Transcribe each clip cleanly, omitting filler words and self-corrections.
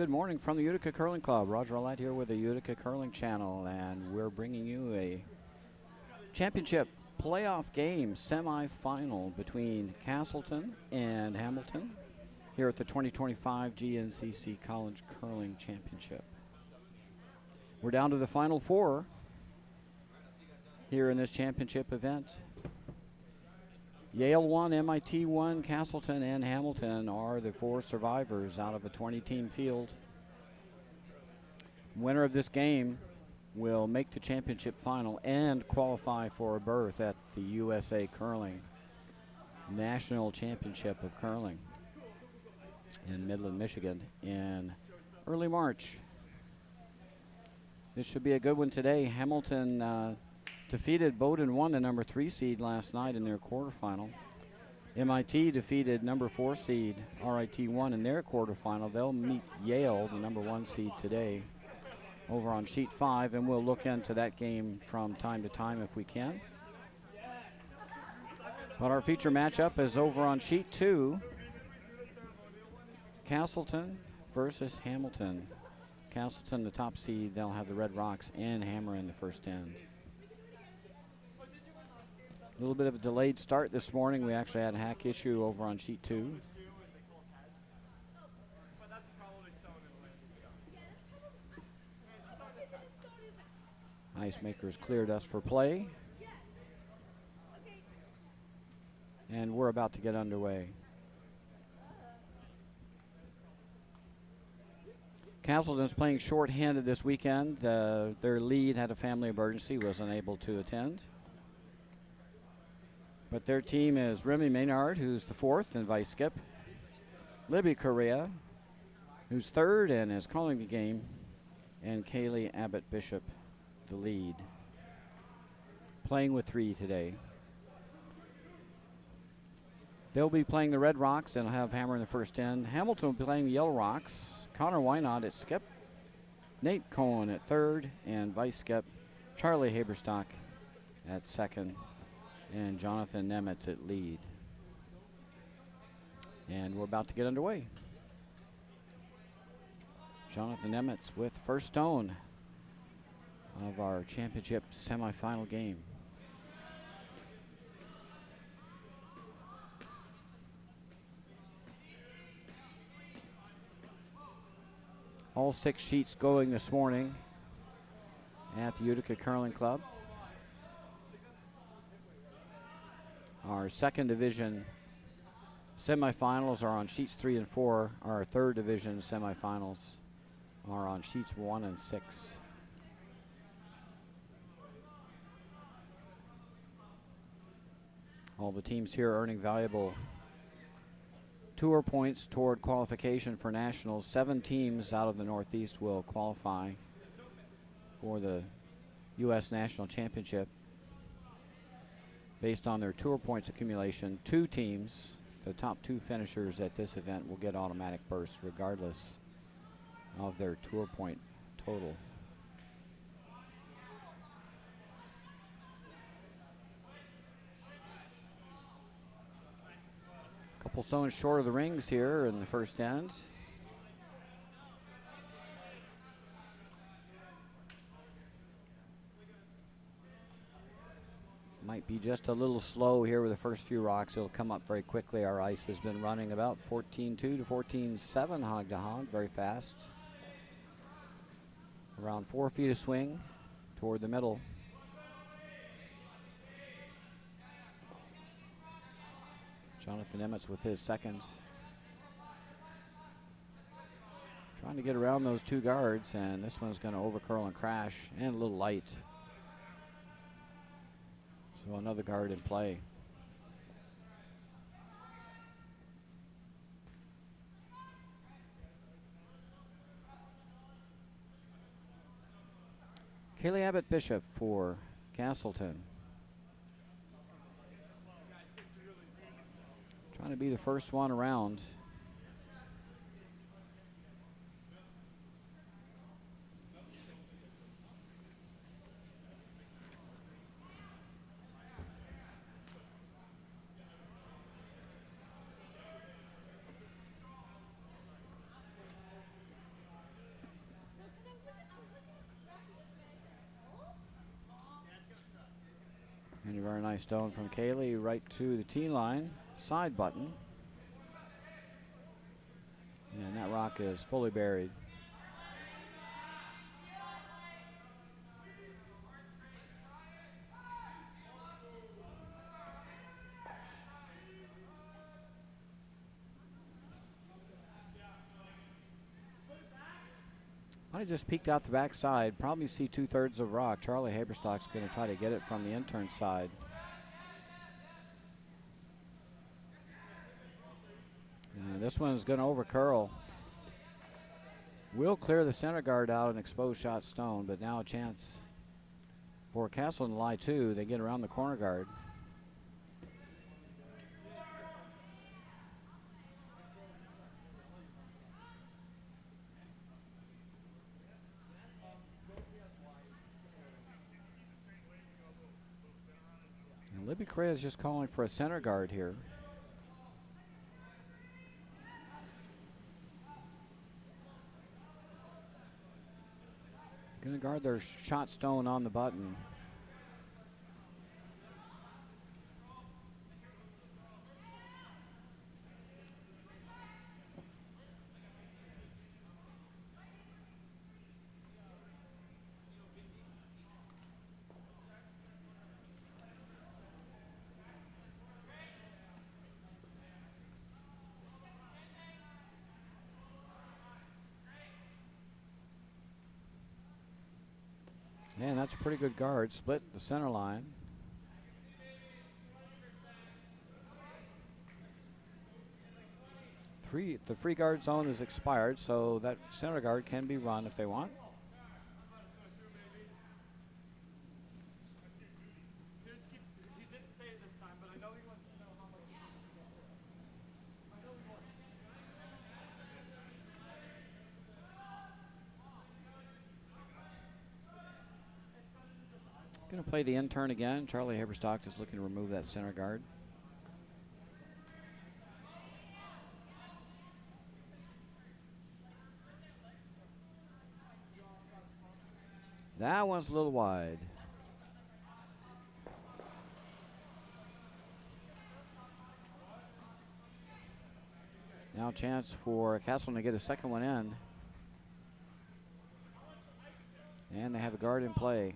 good morning from the Utica Curling Club. Roger Allett here with the Utica Curling Channel, and we're bringing you a championship playoff game semifinal between Castleton and Hamilton here at the 2025 GNCC College Curling Championship. We're down to the final four here in this championship event. Yale won, MIT won, Castleton and Hamilton are the four survivors out of a 20-team field. Winner of this game will make the championship final and qualify for a berth at the USA Curling National Championship of Curling in Midland, Michigan in early March. This should be a good one today. Hamilton defeated Bowdoin, won the number 3 seed last night in their quarterfinal. MIT defeated number 4 seed RIT1 in their quarterfinal. They'll meet Yale, the number 1 seed, today over on sheet 5, and we'll look into that game from time to time if we can. But our feature matchup is over on sheet 2. Castleton versus Hamilton. Castleton, the top seed, they'll have the Red Rocks and Hammer in the first end. A little bit of a delayed start this morning. We actually had a hack issue over on sheet 2. Ice makers cleared us for play. And we're about to get underway. Castleton's playing short-handed this weekend. Their lead had a family emergency, was unable to attend. But their team is Remy Maynard, who's the 4th and vice skip. Libby Correa, who's 3rd and is calling the game. And Kaylee Abbott Bishop, the lead. Playing with 3 today. They'll be playing the Red Rocks and have Hammer in the first end. Hamilton will be playing the Yellow Rocks. Connor Wynot at skip. Nate Cohen at 3rd and vice skip. Charlie Haberstock at 2nd. And Jonathan Nemitz at lead. And we're about to get underway. Jonathan Nemitz with first stone of our championship semifinal game. All 6 sheets going this morning at the Utica Curling Club. Our second division semifinals are on sheets 3 and 4. Our third division semifinals are on sheets 1 and 6. All the teams here earning valuable tour points toward qualification for nationals. 7 teams out of the Northeast will qualify for the U.S. National Championship based on their tour points accumulation. 2 teams, the top 2 finishers at this event, will get automatic berths regardless of their tour point total. Couple stones short of the rings here in the first end. Might be just a little slow here with the first few rocks. It'll come up very quickly. Our ice has been running about 14.2 to 14.7 hog to hog, very fast. Around 4 feet of swing toward the middle. Jonathan Nemitz with his second. Trying to get around those 2 guards, and this one's going to overcurl and crash, and a little light. So another guard in play. Kaylee Abbott Bishop for Castleton. Trying to be the first one around. And a very nice stone from Kaylee right to the tee line, side button. And that rock is fully buried. I just peeked out the backside. Probably see 2/3 of rock. Charlie Haberstock's going to try to get it from the intern side. And this one is going to over curl. Will clear the center guard out and expose shot stone, but now a chance for Castleton to lie two. They get around the corner guard. And Libby Correa is just calling for a center guard here. Going to guard their shot stone on the button. And that's a pretty good guard. Split the center line. The free guard zone is expired, so that center guard can be run if they want. Going to play the intern again. Charlie Haberstock is looking to remove that center guard. That one's a little wide. Now a chance for Castleton to get a second one in. And they have a guard in play.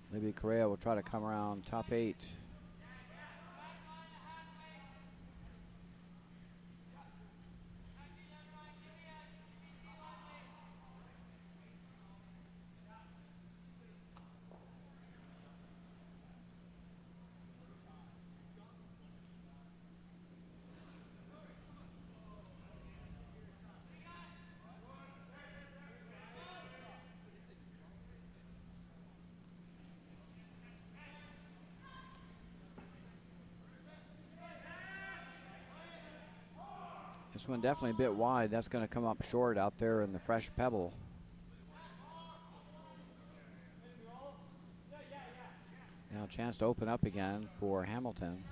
Maybe Correa will try to come around top 8. This one definitely a bit wide. That's going to come up short out there in the fresh pebble. Now a chance to open up again for Hamilton.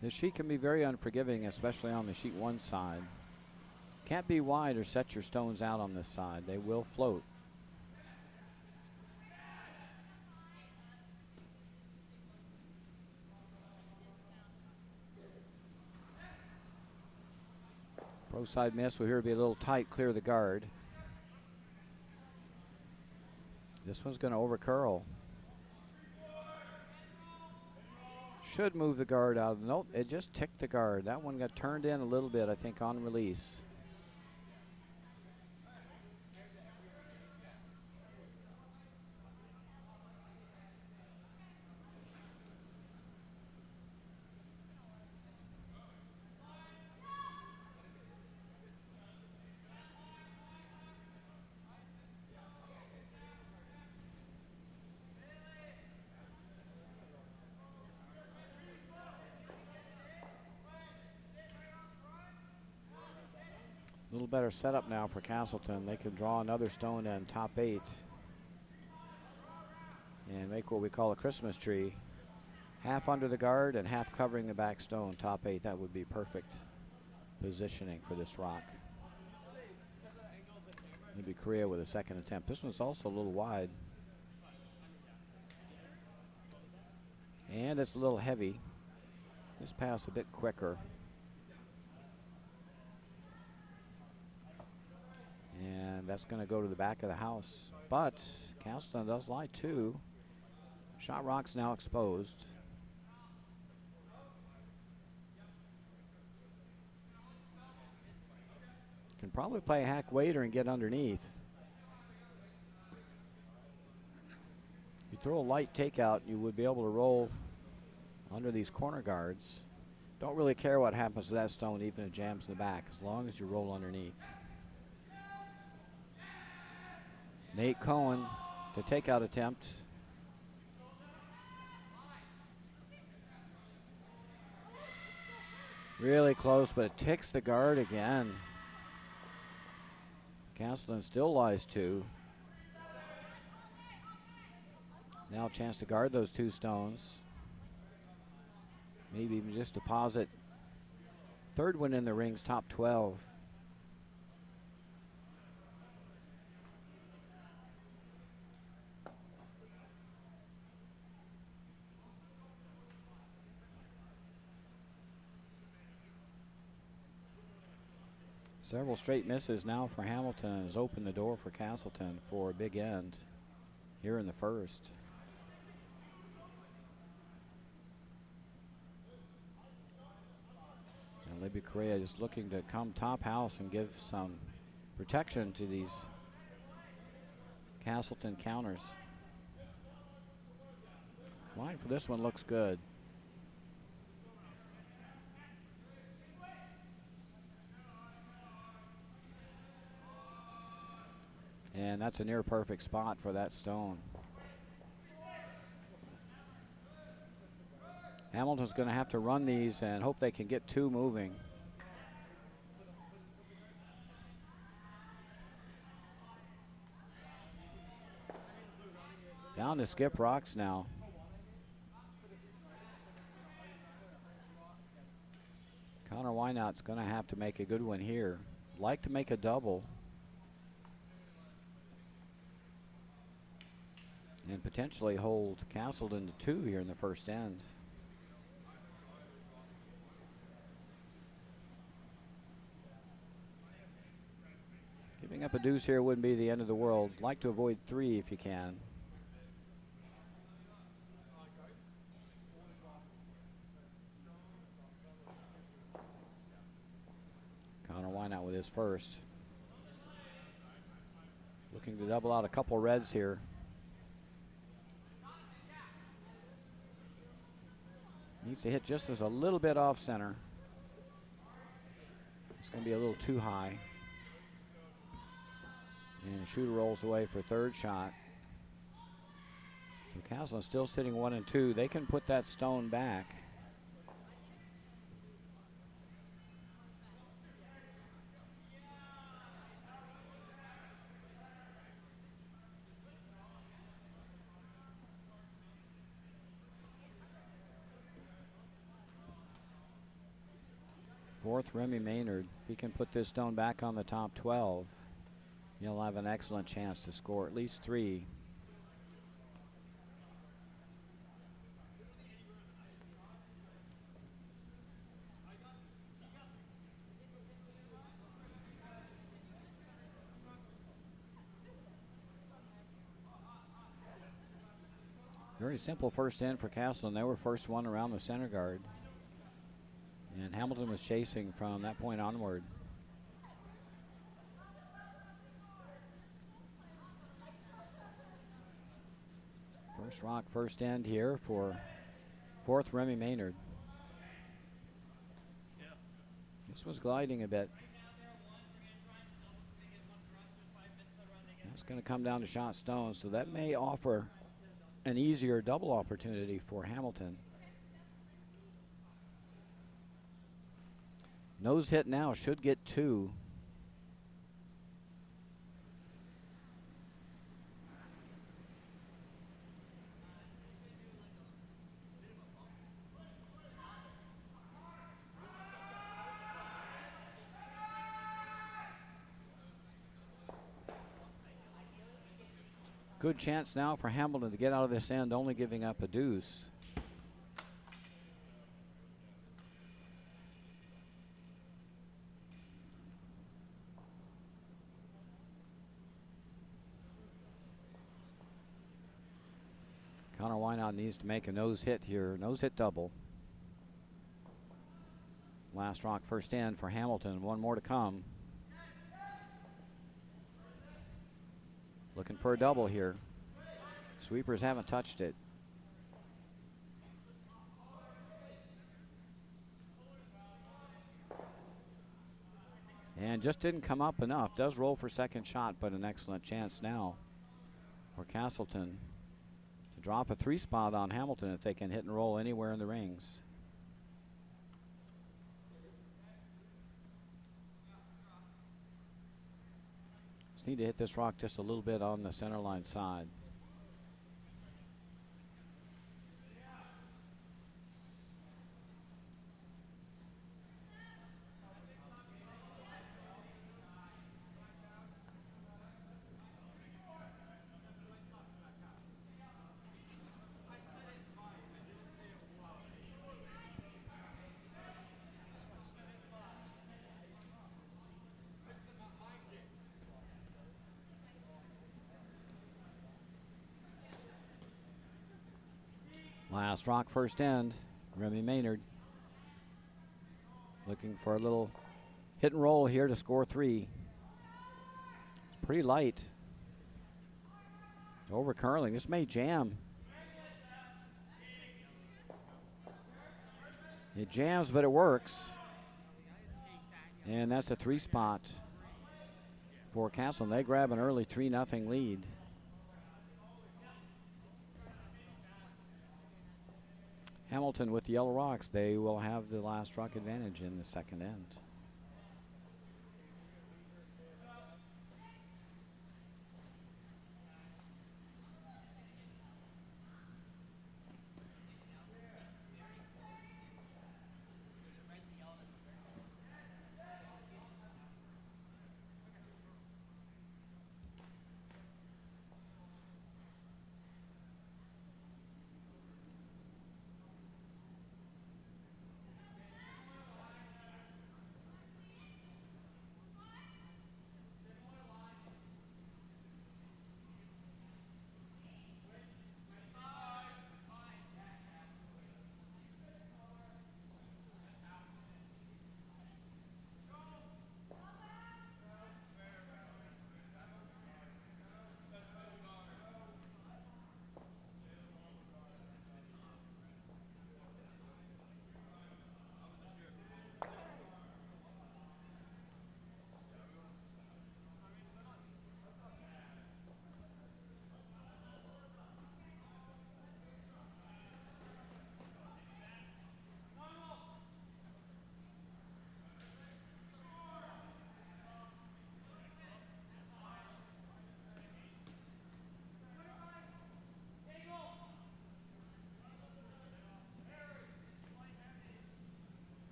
This sheet can be very unforgiving, especially on the sheet 1 side. Can't be wide or set your stones out on this side. They will float. Pro side miss will here be a little tight, clear the guard. This one's going to over curl. Should move the guard out. Nope, it just ticked the guard. That one got turned in a little bit, I think, on release. little better setup now for Castleton. They can draw another stone in top 8 and make what we call a Christmas tree. Half under the guard and half covering the back stone, top 8. That would be perfect positioning for this rock. Maybe Korea with a second attempt. This one's also a little wide. And it's a little heavy. This pass a bit quicker. And that's going to go to the back of the house. But Castleton does lie 2. Shot rock's now exposed. Can probably play a hack waiter and get underneath. If you throw a light takeout, you would be able to roll under these corner guards. Don't really care what happens to that stone, even if it jams in the back, as long as you roll underneath. Nate Cohen, the takeout attempt. Really close, but it ticks the guard again. Castleton still lies 2. Now a chance to guard those 2 stones. Maybe even just deposit. Third one in the rings, top 12. Several straight misses now for Hamilton has opened the door for Castleton for a big end here in the first. And Libby Correa just looking to come top house and give some protection to these Castleton counters. Line for this one looks good. And that's a near perfect spot for that stone. Hamilton's going to have to run these and hope they can get 2 moving. Down to skip rocks now. Connor Wynot's going to have to make a good one here. Like to make a double. And potentially hold Castleton to 2 here in the first end. Giving up a deuce here wouldn't be the end of the world. Like to avoid 3 if you can. Connor Wynot with his first. Looking to double out a couple reds here. Needs to hit just as a little bit off center. It's going to be a little too high. And shooter rolls away for third shot. So Castleton still sitting 1 and 2. They can put that stone back. Fourth, Remy Maynard. If he can put this stone back on the top 12, he'll have an excellent chance to score at least 3. Very simple first end for Castleton. They were first one around the center guard. And Hamilton was chasing from that point onward. First rock, first end here for fourth, Remy Maynard. This was gliding a bit. That's going to come down to shot stones, so that may offer an easier double opportunity for Hamilton. Nose hit now, should get 2. Good chance now for Hamilton to get out of this end, only giving up a deuce. Connor Wynot needs to make a nose hit here, nose hit double. Last rock first in for Hamilton, one more to come. Looking for a double here. Sweepers haven't touched it. And just didn't come up enough. Does roll for second shot, but an excellent chance now for Castleton to drop a 3 spot on Hamilton if they can hit and roll anywhere in the rings. Just need to hit this rock just a little bit on the center line side. Last rock first end, Remy Maynard looking for a little hit and roll here to score 3. It's pretty light. Over curling, this may jam. It jams, but it works. And that's a 3 spot for Castleton. They grab an early 3-0 lead. Hamilton with the yellow rocks, they will have the last rock advantage in the second end.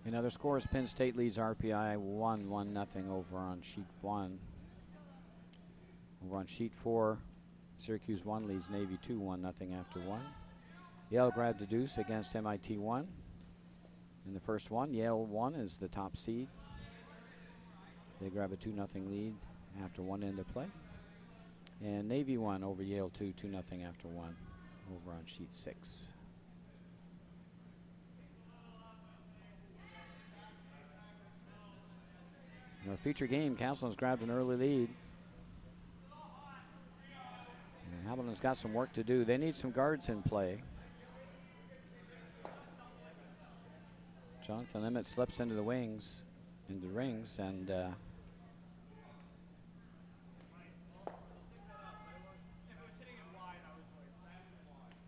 In other scores, Penn State leads RPI 1-0 over on sheet 1. Over on sheet 4, Syracuse 1 leads Navy 2-1 after 1. Yale grabbed a deuce against MIT 1 in the first one. Yale 1 is the top seed. They grab a 2-0 lead after 1 end of play. And Navy 1 over Yale 2, 2-0 after 1 over on sheet 6. In our feature game, Castleton's grabbed an early lead. And Hamilton's got some work to do. They need some guards in play. Jonathan Emmett slips into the rings, and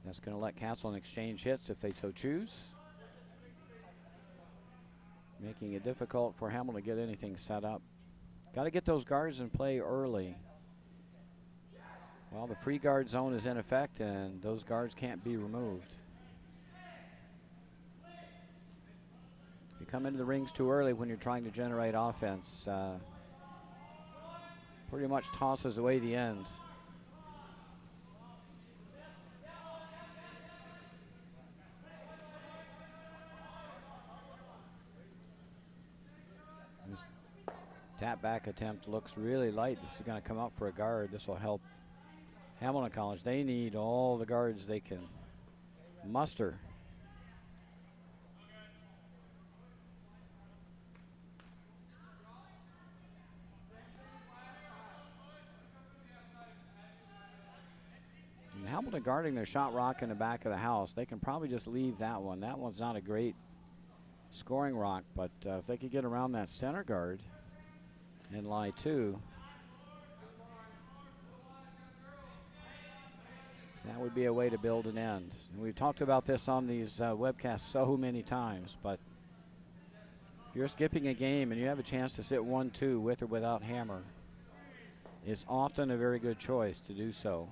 that's going to let Castleton exchange hits if they so choose, making it difficult for Hamilton to get anything set up. Got to get those guards in play early. Well, the free guard zone is in effect, and those guards can't be removed. You come into the rings too early when you're trying to generate offense. pretty much tosses away the end. This tap back attempt looks really light. This is going to come up for a guard. This will help Hamilton College. They need all the guards they can muster. And Hamilton guarding their shot rock in the back of the house. They can probably just leave that one. That one's not a great scoring rock, but if they could get around that center guard and lie two, that would be a way to build an end. And we've talked about this on these webcasts so many times, but if you're skipping a game and you have a chance to sit 1-2 with or without Hammer, it's often a very good choice to do so.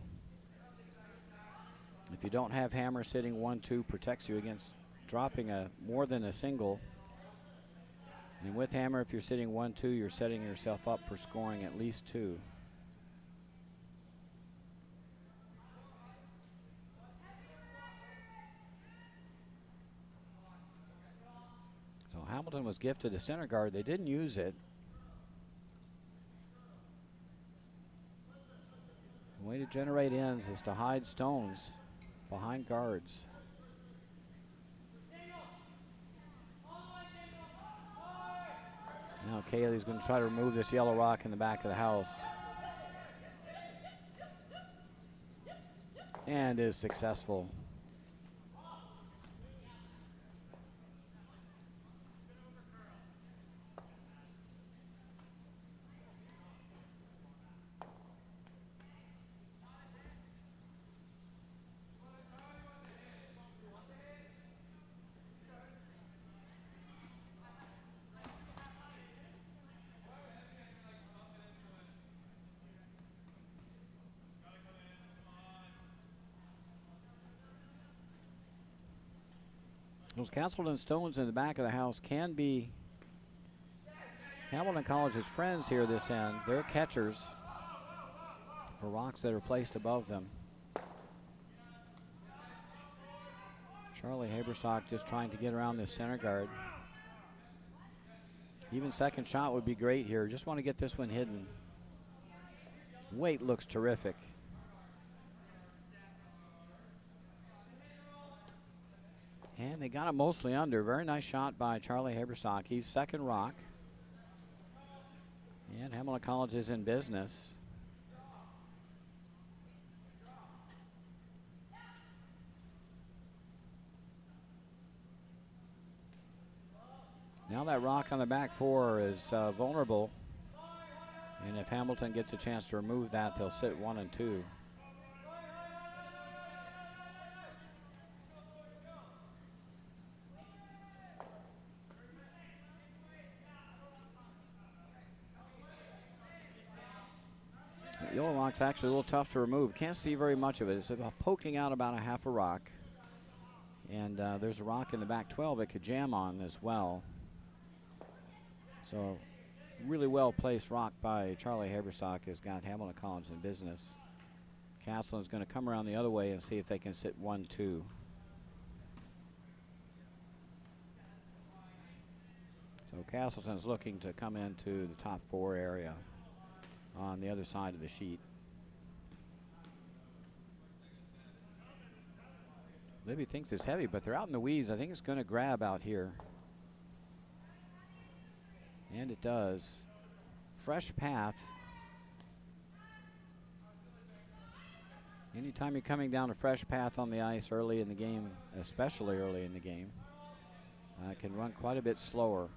If you don't have Hammer, sitting 1-2 protects you against dropping more than a single. And with Hammer, if you're sitting 1-2, you're setting yourself up for scoring at least two. So Hamilton was gifted a center guard. They didn't use it. The way to generate ends is to hide stones behind guards. Now Kaylee's going to try to remove this yellow rock in the back of the house. And is successful. Those Castleton stones in the back of the house can be Hamilton College's friends here this end. They're catchers for rocks that are placed above them. Charlie Haberstock just trying to get around this center guard. Even second shot would be great here. Just want to get this one hidden. Weight looks terrific. And they got it mostly under. Very nice shot by Charlie Haberstock. He's second rock. And Hamilton College is in business. Now that rock on the back four is vulnerable. And if Hamilton gets a chance to remove that, they'll sit 1 and 2. Yellow rock's actually a little tough to remove. Can't see very much of it. It's about poking out about a half a rock. And there's a rock in the back 12 it could jam on as well. So really well placed rock by Charlie Haberstock has got Hamilton College in business. Castleton's going to come around the other way and see if they can sit 1-2. So Castleton's looking to come into the top 4 area on the other side of the sheet. Libby thinks it's heavy, but they're out in the weeds. I think it's going to grab out here. And it does. Fresh path. Anytime you're coming down a fresh path on the ice early in the game, especially early in the game, can run quite a bit slower.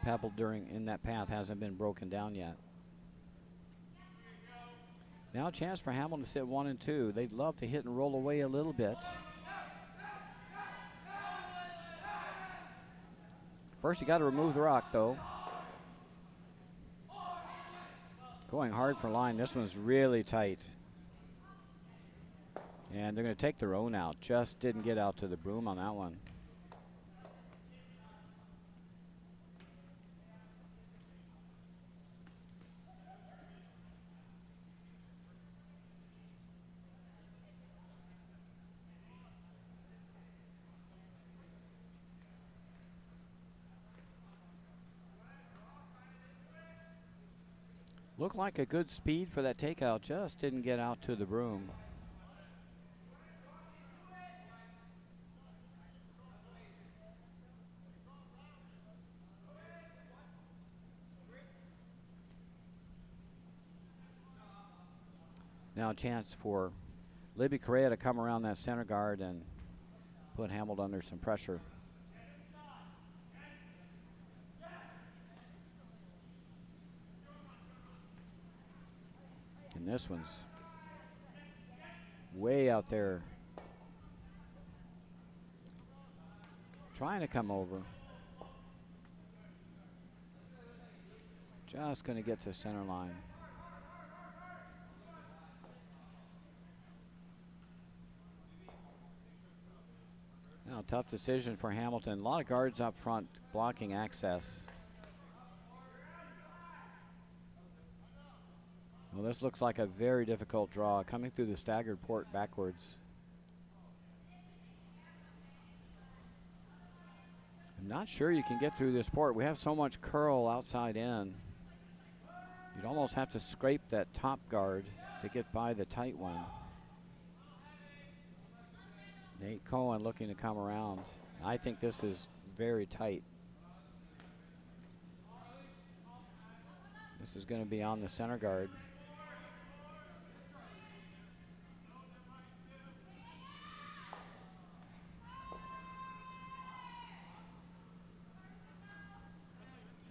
Pebble in that path hasn't been broken down yet. Now a chance for Hamilton to sit 1 and 2. They'd love to hit and roll away a little bit. First you got to remove the rock though. Going hard for line. This one's really tight. And they're going to take their own out. Just didn't get out to the broom on that one. Looked like a good speed for that takeout, just didn't get out to the broom. Now a chance for Libby Correa to come around that center guard and put Hamilton under some pressure. And this one's way out there. Trying to come over. Just going to get to center line. Now, tough decision for Hamilton. A lot of guards up front blocking access. Well, this looks like a very difficult draw, coming through the staggered port backwards. I'm not sure you can get through this port. We have so much curl outside in. You'd almost have to scrape that top guard to get by the tight one. Nate Cohen looking to come around. I think this is very tight. This is going to be on the center guard.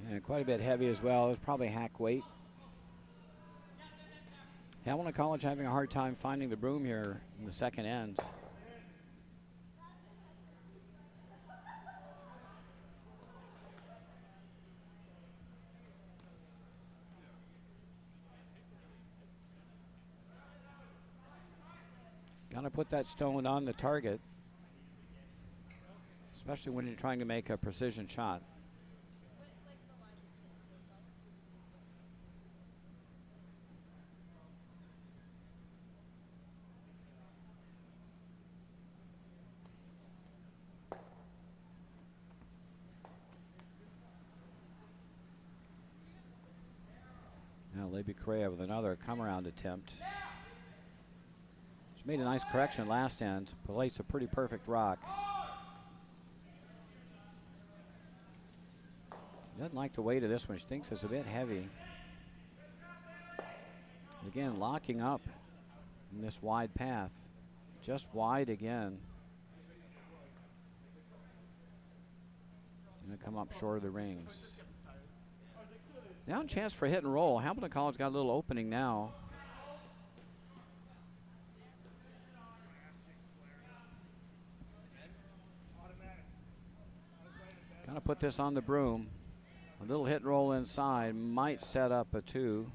And quite a bit heavy as well. It was probably hack weight. Hamilton College having a hard time finding the broom here in the second end. Gotta put that stone on the target, especially when you're trying to make a precision shot. Now Libby Correa with another come-around attempt. She made a nice correction last end, placed a pretty perfect rock. Doesn't like the weight of this one. She thinks it's a bit heavy. Again, locking up in this wide path. Just wide again. Gonna come up short of the rings. Now a chance for hit and roll. Hamilton College got a little opening now. Gonna put this on the broom. A little hit and roll inside might set up a two.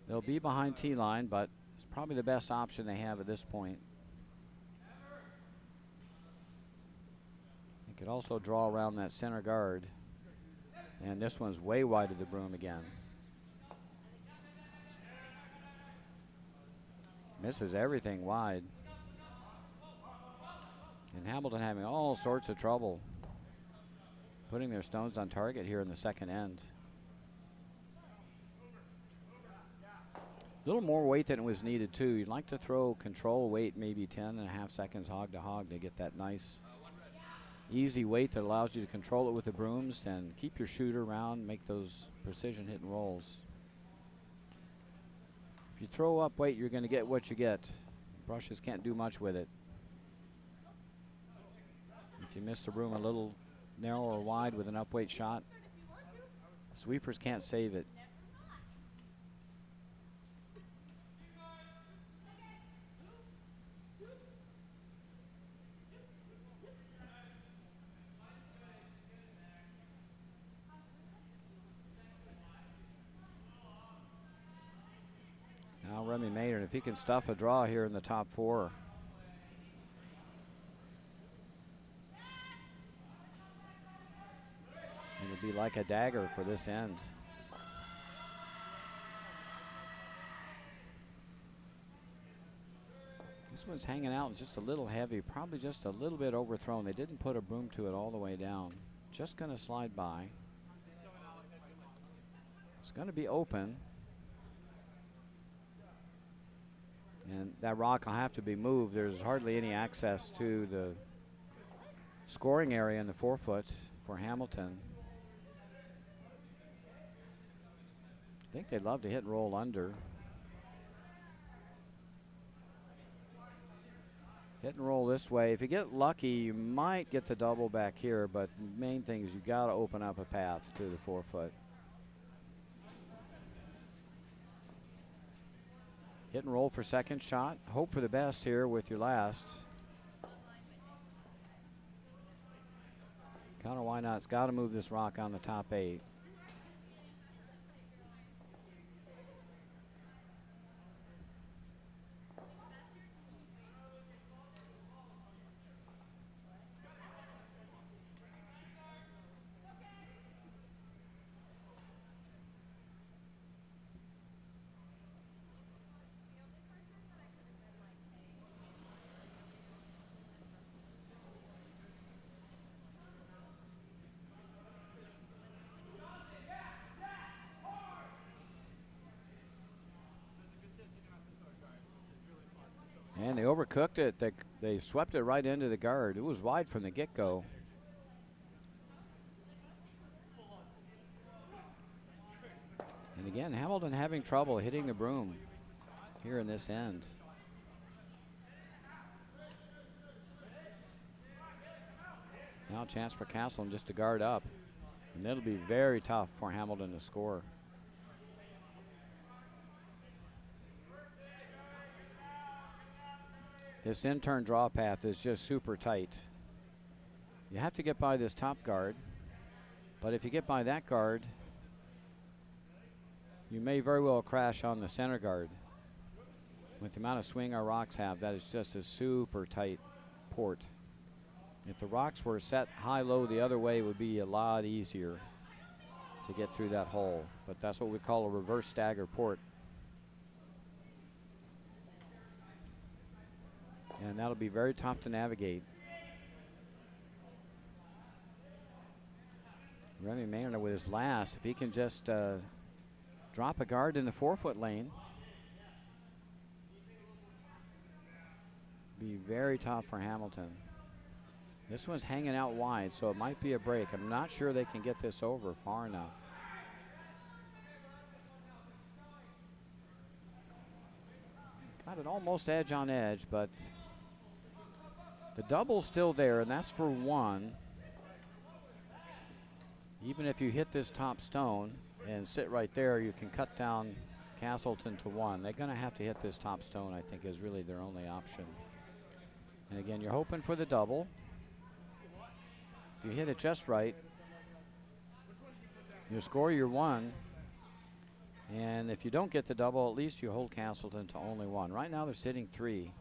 They'll be behind T-line, but it's probably the best option they have at this point. They could also draw around that center guard. And this one's way wide of the broom again. Misses everything wide. And Hamilton having all sorts of trouble putting their stones on target here in the second end. A little more weight than was needed too. You'd like to throw control weight, maybe 10.5 seconds hog to hog to get that nice easy weight that allows you to control it with the brooms and keep your shooter around, make those precision hit and rolls. If you throw up weight, you're going to get what you get. Brushes can't do much with it. If you miss the broom a little narrow or wide with an upweight shot, sweepers can't save it. Now Remy Maynard, if he can stuff a draw here in the top four. It'll be like a dagger for this end. This one's hanging out, just a little heavy, probably just a little bit overthrown. They didn't put a broom to it all the way down. Just gonna slide by. It's gonna be open. And that rock will have to be moved. There's hardly any access to the scoring area in the 4-foot for Hamilton. I think they'd love to hit and roll under. Hit and roll this way. If you get lucky, you might get the double back here, but the main thing is you got to open up a path to the 4-foot. Hit and roll for second shot. Hope for the best here with your last. Counter, why not? It's got to move this rock on the top 8. And they overcooked it. They swept it right into the guard. It was wide from the get-go. And again, Hamilton having trouble hitting the broom here in this end. Now a chance for Castleton just to guard up. And it'll be very tough for Hamilton to score. This in-turn draw path is just super tight. You have to get by this top guard, but if you get by that guard, you may very well crash on the center guard. With the amount of swing our rocks have, that is just a super tight port. If the rocks were set high-low the other way, it would be a lot easier to get through that hole, but that's what we call a reverse stagger port. And that'll be very tough to navigate. Remy Maynard with his last, if he can just drop a guard in the 4-foot lane, be very tough for Hamilton. This one's hanging out wide, so it might be a break. I'm not sure they can get this over far enough. Got it almost edge on edge, but the double's still there, and that's for 1. Even if you hit this top stone and sit right there, you can cut down Castleton to 1. They're going to have to hit this top stone, I think, is really their only option. And again, you're hoping for the double. If you hit it just right, you score your 1. And if you don't get the double, at least you hold Castleton to only 1. Right now, they're sitting 3.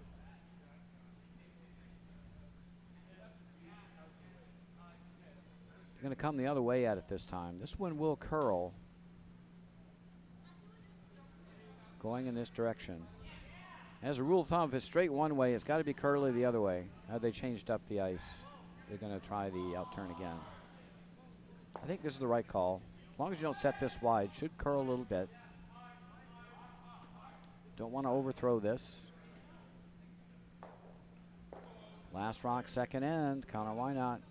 Going to come the other way at it this time. This one will curl going in this direction. As a rule of thumb, if it's straight one way, it's got to be curly the other way. Now they changed up the ice. They're going to try the outturn again. I think this is the right call. As long as you don't set this wide, should curl a little bit. Don't want to overthrow this. Last rock, second end. Counter, why not?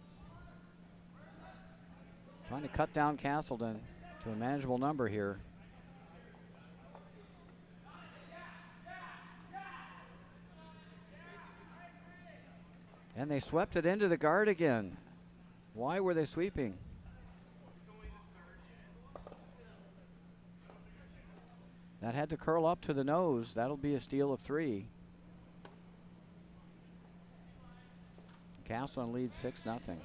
Trying to cut down Castleton to a manageable number here. And they swept it into the guard again. Why were they sweeping? That had to curl up to the nose. That'll be a steal of 3. Castleton leads 6-0.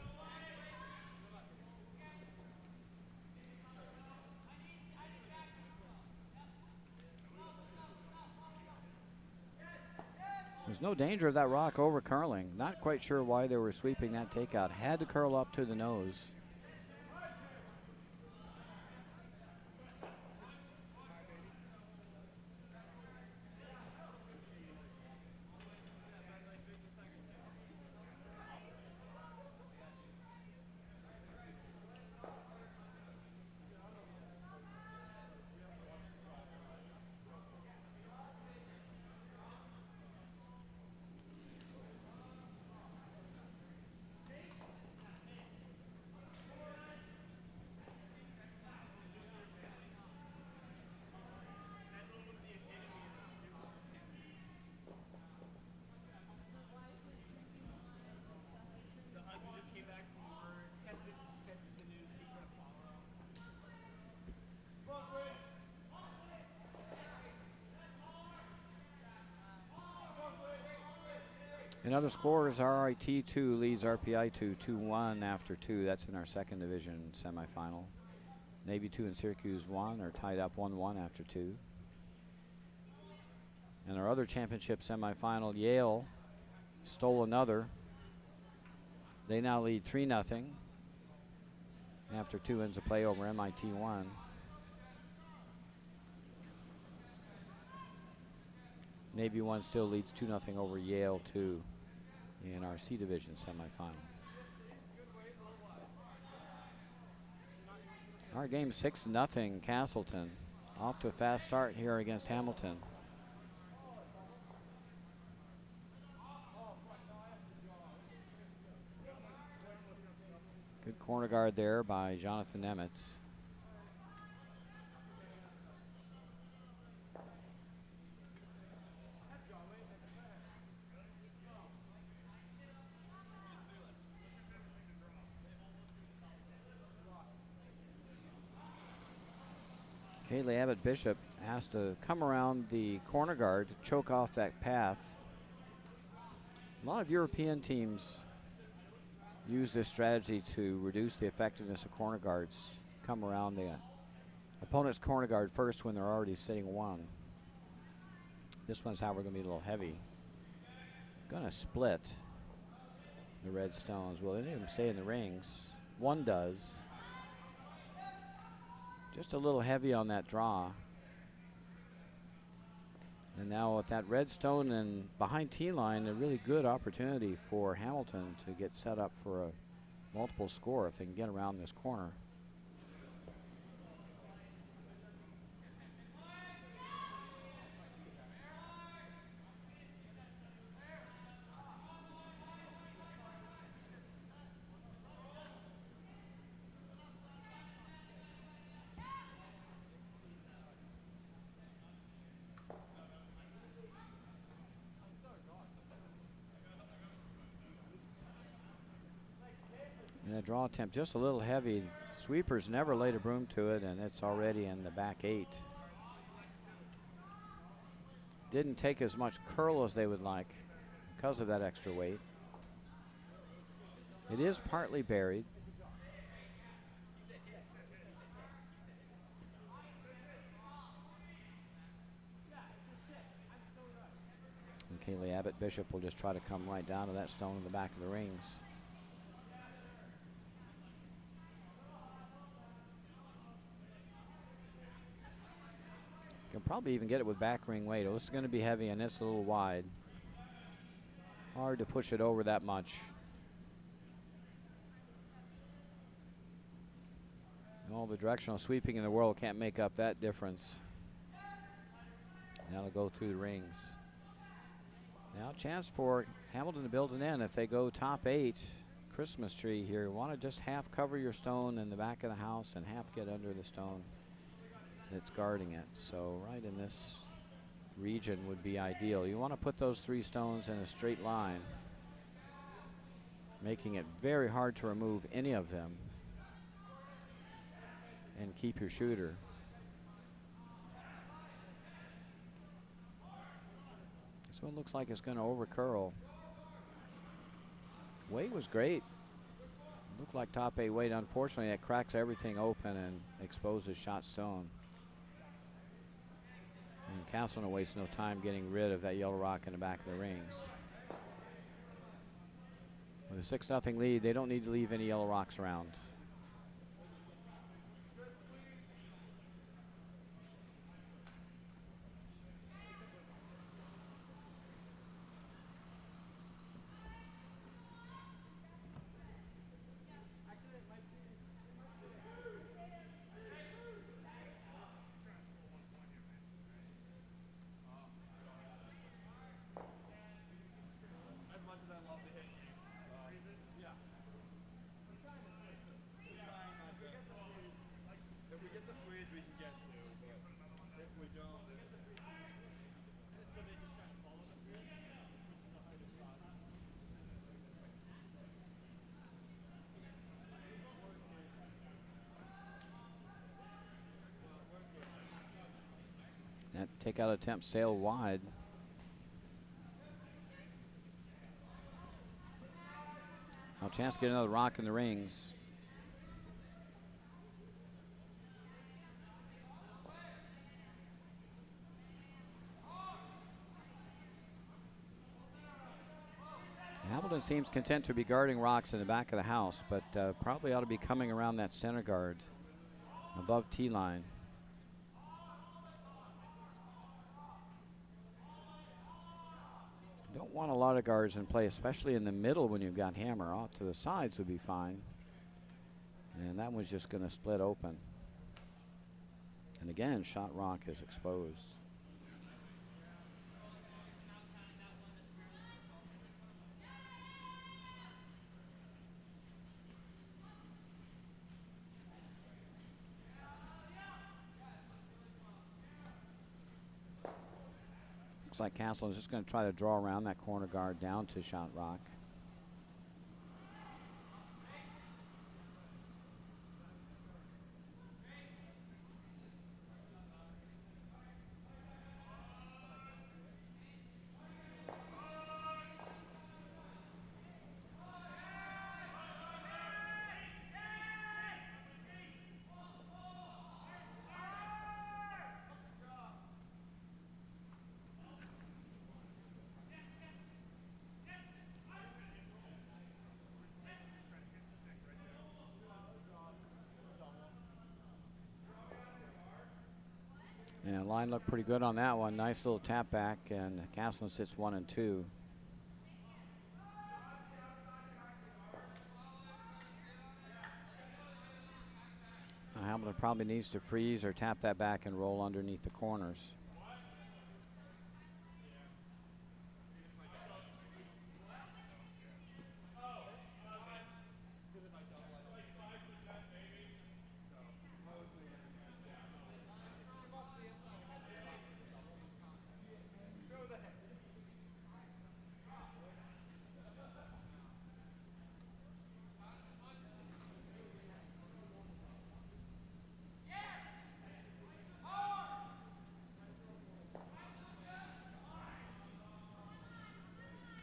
There's no danger of that rock over curling. Not quite sure why they were sweeping that takeout. Had to curl up to the nose. In other scores, RIT 2 leads RPI 2 2-1 after 2. That's in our second division semifinal. Navy 2 and Syracuse 1 are tied up 1-1 after 2. And our other championship semifinal, Yale stole another. They now lead 3-0 after 2 ends of play over MIT 1. Navy 1 still leads 2-0 over Yale 2 in our C division semifinal. Our game 6-0 Castleton. Off to a fast start here against Hamilton. Good corner guard there by Jonathan Nemitz. Kaylee Abbott Bishop has to come around the corner guard to choke off that path. A lot of European teams use this strategy to reduce the effectiveness of corner guards. Come around the opponent's corner guard first when they're already sitting one. This one's how we're going to be a little heavy. Going to split the red stones. Well, any of them stay in the rings. One does. Just a little heavy on that draw. And now with that red stone and behind T line, a really good opportunity for Hamilton to get set up for a multiple score if they can get around this corner. And the draw attempt just a little heavy. Sweepers never laid a broom to it, and it's already in the back 8. Didn't take as much curl as they would like because of that extra weight. It is partly buried. And Kaylee Abbott Bishop will just try to come right down to that stone in the back of the rings. Can probably even get it with back ring weight. Oh, it's going to be heavy and it's a little wide. Hard to push it over that much. All the directional sweeping in the world can't make up that difference. Now it'll go through the rings. Now a chance for Hamilton to build an in if they go top 8. Christmas tree here. You want to just half cover your stone in the back of the house and half get under the stone that's guarding it. So right in this region would be ideal. You want to put those 3 stones in a straight line, making it very hard to remove any of them and keep your shooter. This one looks like it's going to over curl. Weight was great. Looked like top 8 weight. Unfortunately, it cracks everything open and exposes shot stone. And Castleton wastes no time getting rid of that yellow rock in the back of the rings. With a 6-0 lead, they don't need to leave any yellow rocks around. That takeout attempt sailed wide. Now a chance to get another rock in the rings. Hamilton seems content to be guarding rocks in the back of the house, but probably ought to be coming around that center guard above tee line. Don't want a lot of guards in play, especially in the middle when you've got hammer. Off to the sides would be fine. And that one's just going to split open. And again, shot rock is exposed. Looks like Castleton is just going to try to draw around that corner guard down to shot rock. And line looked pretty good on that one. Nice little tap back, and Castleton sits 1 and 2. Now Hamilton probably needs to freeze or tap that back and roll underneath the corners.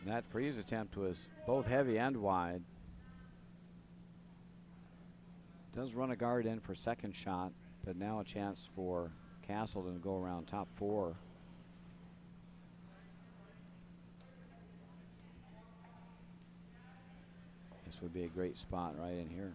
That freeze attempt was both heavy and wide. Does run a guard in for second shot, but now a chance for Castleton to go around top 4. This would be a great spot right in here.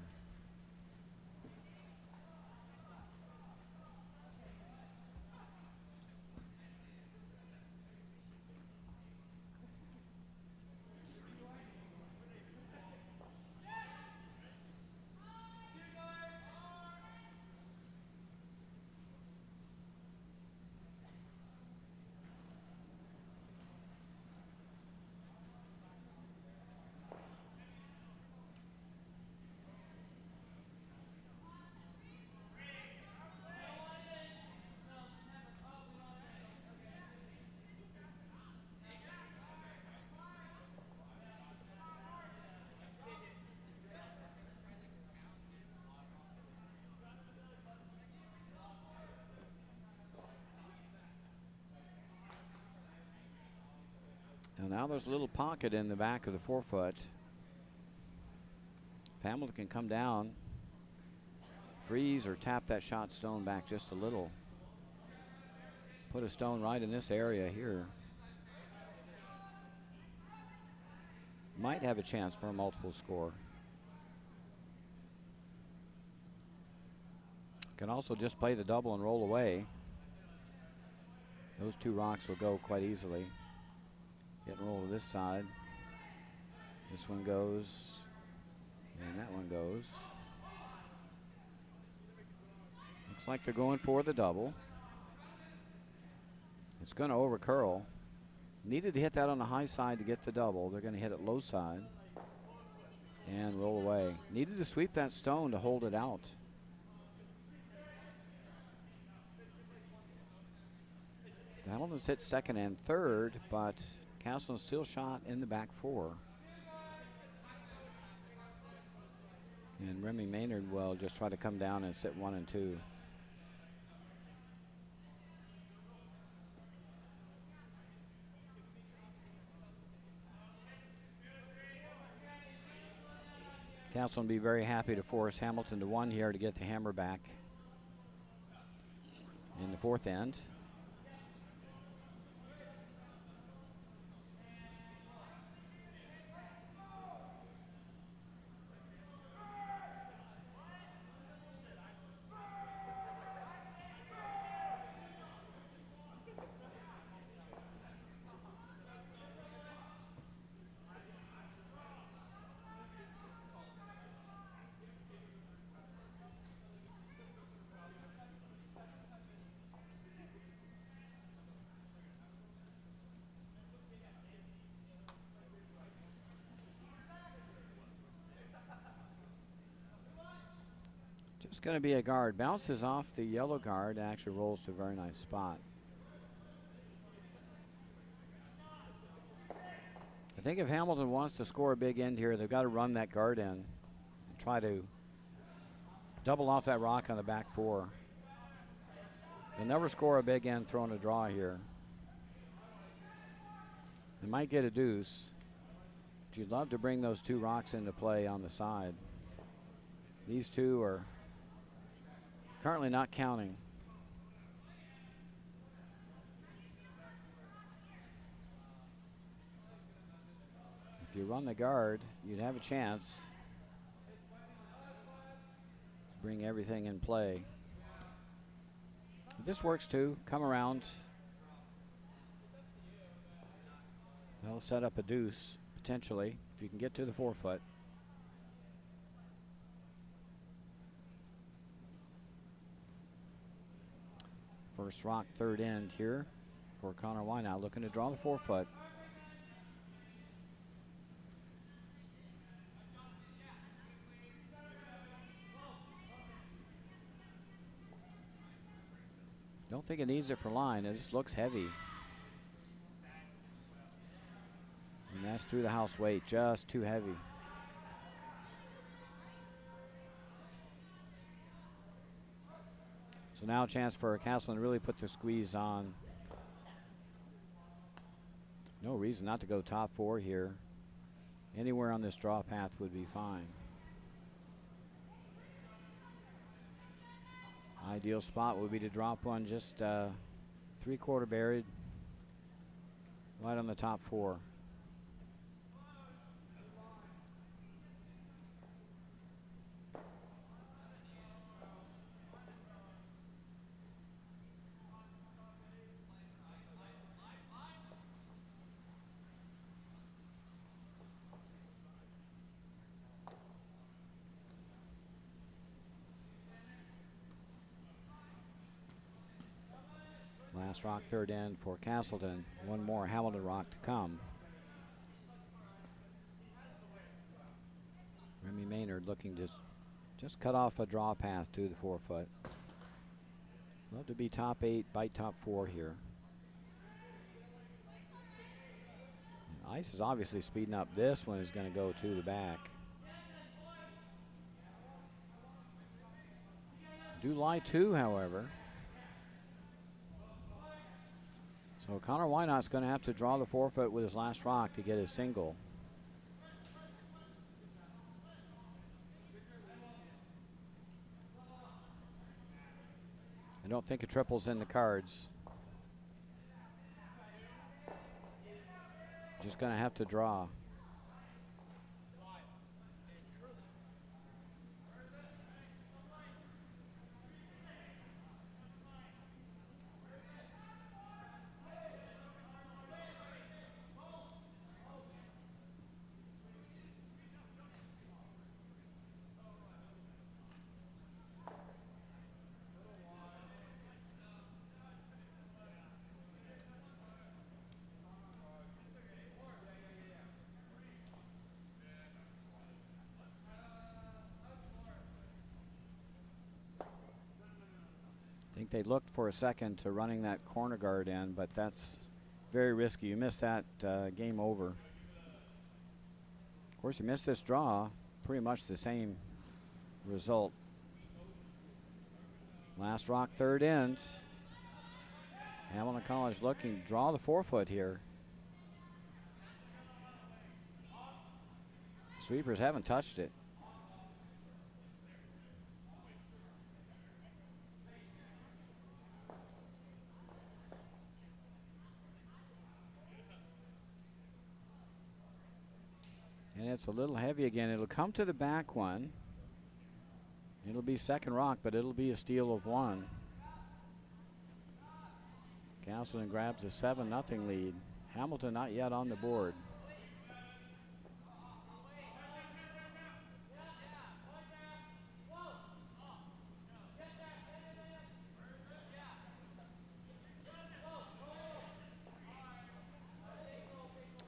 And now there's a little pocket in the back of the forefoot. If Hamilton can come down, freeze or tap that shot stone back just a little. Put a stone right in this area here. Might have a chance for a multiple score. Can also just play the double and roll away. Those two rocks will go quite easily. Get and roll to this side. This one goes, and that one goes. Looks like they're going for the double. It's going to over curl. Needed to hit that on the high side to get the double. They're going to hit it low side and roll away. Needed to sweep that stone to hold it out. Hamilton's hit second and third, but Castleton still shot in the back 4. And Remy Maynard will just try to come down and sit 1 and 2. Castleton will be very happy to force Hamilton to 1 here to get the hammer back in the 4th end. Just going to be a guard. Bounces off the yellow guard, actually rolls to a very nice spot. I think if Hamilton wants to score a big end here, they've got to run that guard in and try to double off that rock on the back 4. They'll never score a big end throwing a draw here. They might get a deuce, but you'd love to bring those 2 rocks into play on the side. These 2 are currently not counting. If you run the guard, you'd have a chance to bring everything in play. If this works too. Come around. They'll set up a deuce, potentially, if you can get to the 4-foot. First rock, 3rd end here for Connor Wynot, looking to draw the 4-foot. Don't think it needs it for line. It just looks heavy. And that's through the house weight, just too heavy. So now a chance for Castleton to really put the squeeze on. No reason not to go top 4 here. Anywhere on this draw path would be fine. Ideal spot would be to drop one just 3/4 buried right on the top 4. Last rock, 3rd end for Castleton. One more Hamilton rock to come. Remy Maynard looking to just cut off a draw path to the 4-foot. Love to be top 8, bite top 4 here. And ice is obviously speeding up. This one is going to go to the back. Do lie 2, however. So Connor Wynot's going to have to draw the 4-foot with his last rock to get his single. I don't think a triple's in the cards. Just going to have to draw. I think they looked for a second to running that corner guard in, but that's very risky. You miss that, game over. Of course, you miss this draw, pretty much the same result. Last rock, 3rd end. Hamilton College looking to draw the 4-foot here. Sweepers haven't touched it. And it's a little heavy again. It'll come to the back one. It'll be second rock, but it'll be a steal of 1. Castleton grabs a 7-0 lead. Hamilton not yet on the board.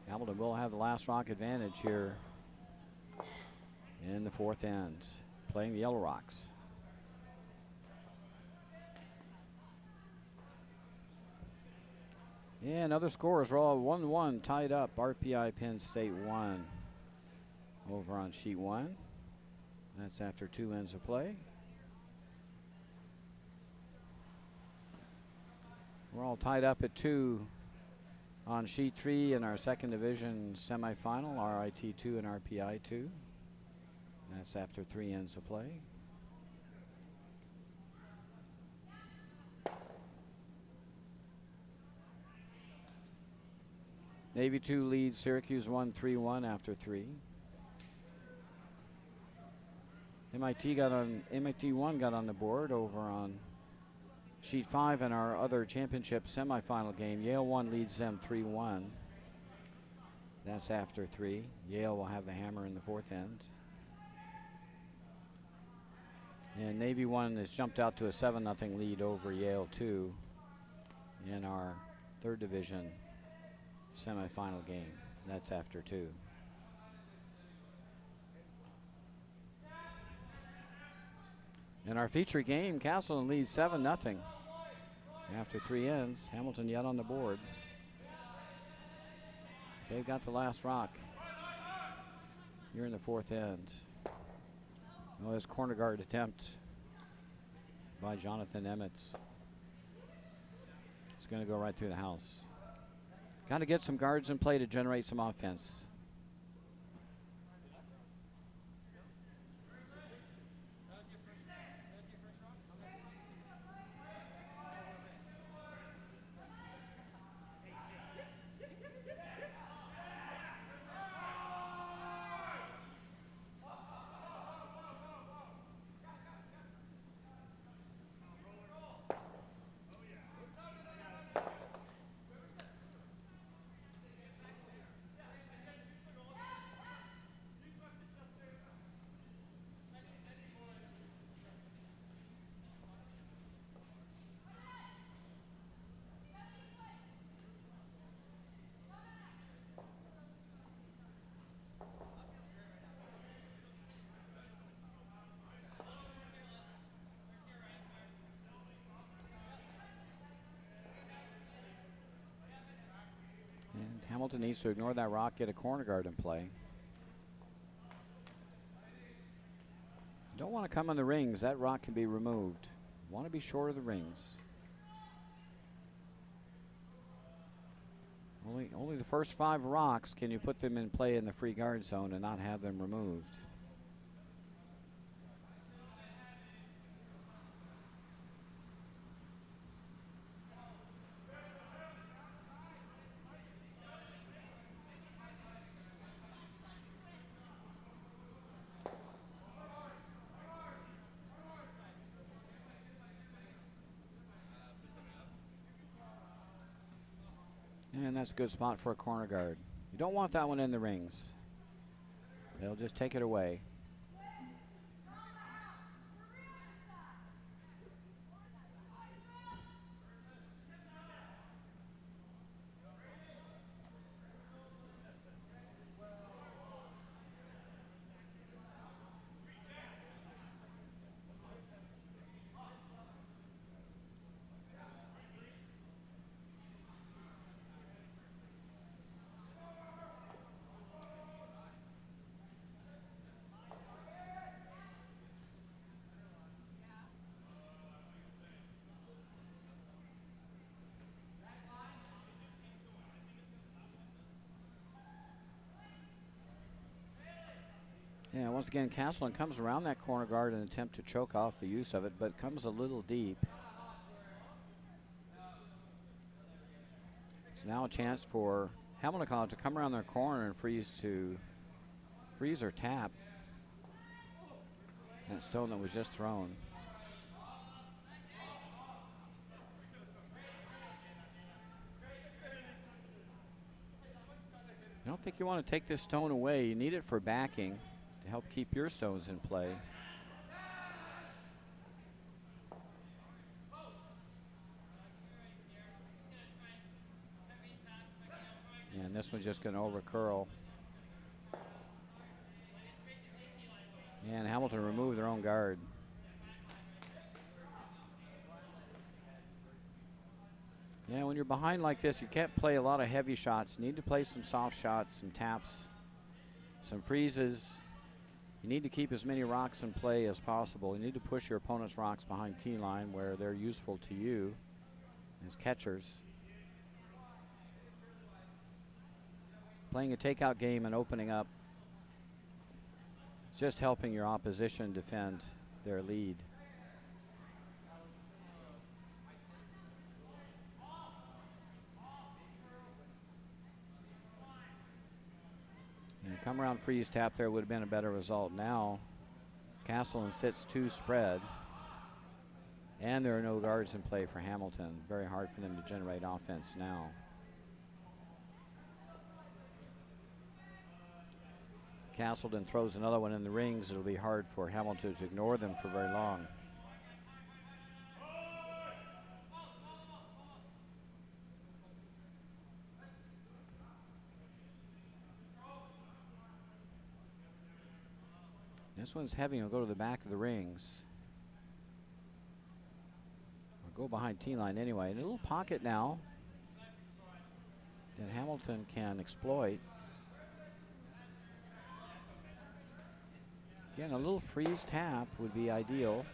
Hamilton will have the last rock advantage here in the fourth end, playing the Yellow Rocks. And other scores are all 1-1 tied up. RPI Penn State 1 over on sheet 1. That's after 2 ends of play. We're all tied up at 2 on sheet 3 in our second division semifinal, RIT 2 and RPI 2. That's after 3 ends of play. Navy 2 leads Syracuse 1 3-1 after 3. MIT 1 got on the board over on sheet 5 in our other championship semifinal game. Yale 1 leads them 3-1. That's after 3. Yale will have the hammer in the fourth end. And Navy 1 has jumped out to a 7-0 lead over Yale 2 in our third division semifinal game. That's after 2. In our feature game, Castleton leads 7-0 after 3 ends. Hamilton yet on the board. They've got the last rock here in the fourth end. Oh, this corner guard attempt by Jonathan Emmets. It's going to go right through the house. Got to get some guards in play to generate some offense. And Hamilton needs to ignore that rock, get a corner guard in play. Don't want to come on the rings. That rock can be removed. Want to be short of the rings. Only the first 5 rocks can you put them in play in the free guard zone and not have them removed. And that's a good spot for a corner guard. You don't want that one in the rings. They'll just take it away. Yeah, once again, Castleton comes around that corner guard in an attempt to choke off the use of it, but comes a little deep. It's now a chance for Hamilton College to come around their corner and freeze to freeze or tap that stone that was just thrown. I don't think you want to take this stone away. You need it for backing to help keep your stones in play. And this one's just going to over curl. And Hamilton removed their own guard. Yeah, when you're behind like this, you can't play a lot of heavy shots. You need to play some soft shots, some taps, some freezes. You need to keep as many rocks in play as possible. You need to push your opponent's rocks behind tee line where they're useful to you as catchers. Playing a takeout game and opening up, just helping your opposition defend their lead. And come around freeze tap there would have been a better result. Now Castleton sits 2 spread, and there are no guards in play for Hamilton. Very hard for them to generate offense now. Castleton throws another one in the rings. It'll be hard for Hamilton to ignore them for very long. This one's heavy. Will go to the back of the rings. Or go behind tee line anyway. In a little pocket now that Hamilton can exploit. Again, a little freeze tap would be ideal.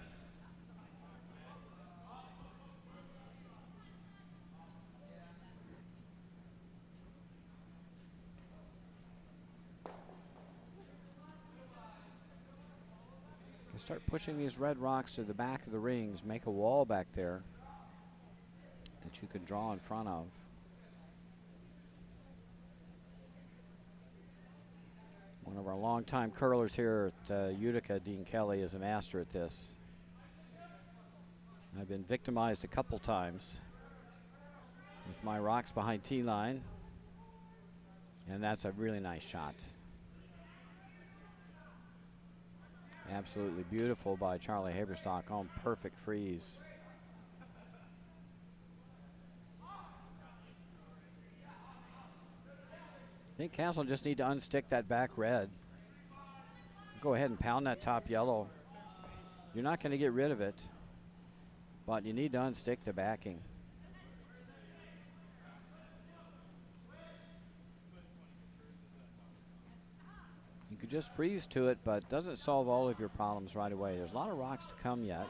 Start pushing these red rocks to the back of the rings. Make a wall back there that you can draw in front of. One of our longtime curlers here at Utica, Dean Kelly, is a master at this. I've been victimized a couple times with my rocks behind tee line, and that's a really nice shot. Absolutely beautiful by Charlie Haberstock on perfect freeze. I think Castle just need to unstick that back red. Go ahead and pound that top yellow. You're not going to get rid of it, but you need to unstick the backing. You could just freeze to it, but it doesn't solve all of your problems right away. There's a lot of rocks to come yet.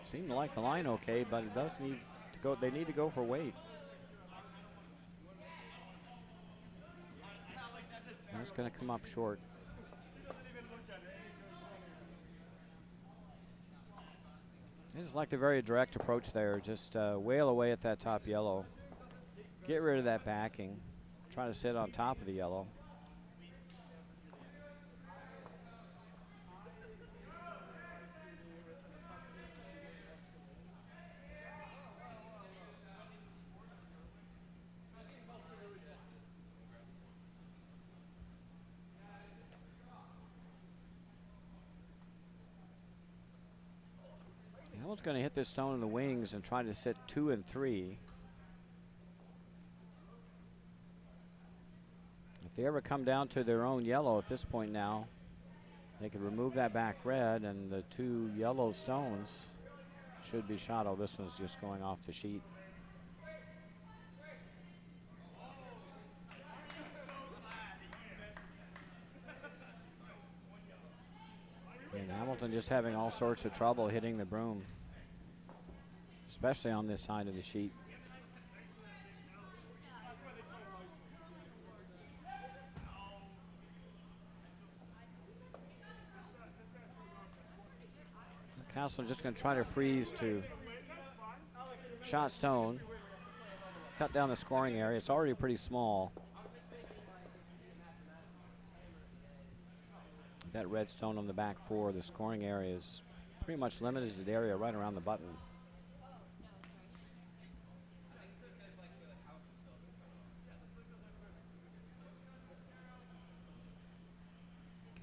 Seemed to like the line okay, but it does need to go. They need to go for weight. That's going to come up short. I just like the very direct approach there. Just wail away at that top yellow. Get rid of that backing. Try to sit on top of the yellow. Hamilton's going to hit this stone in the wings and try to sit 2 and 3. If they ever come down to their own yellow at this point now, they could remove that back red and the 2 yellow stones should be shot. Oh, this one's just going off the sheet. And Hamilton just having all sorts of trouble hitting the broom. especially on this side of the sheet. Castleton just going to try to freeze to shot stone, cut down the scoring area. It's already pretty small. That red stone on the back four, the scoring area is pretty much limited to the area right around the button.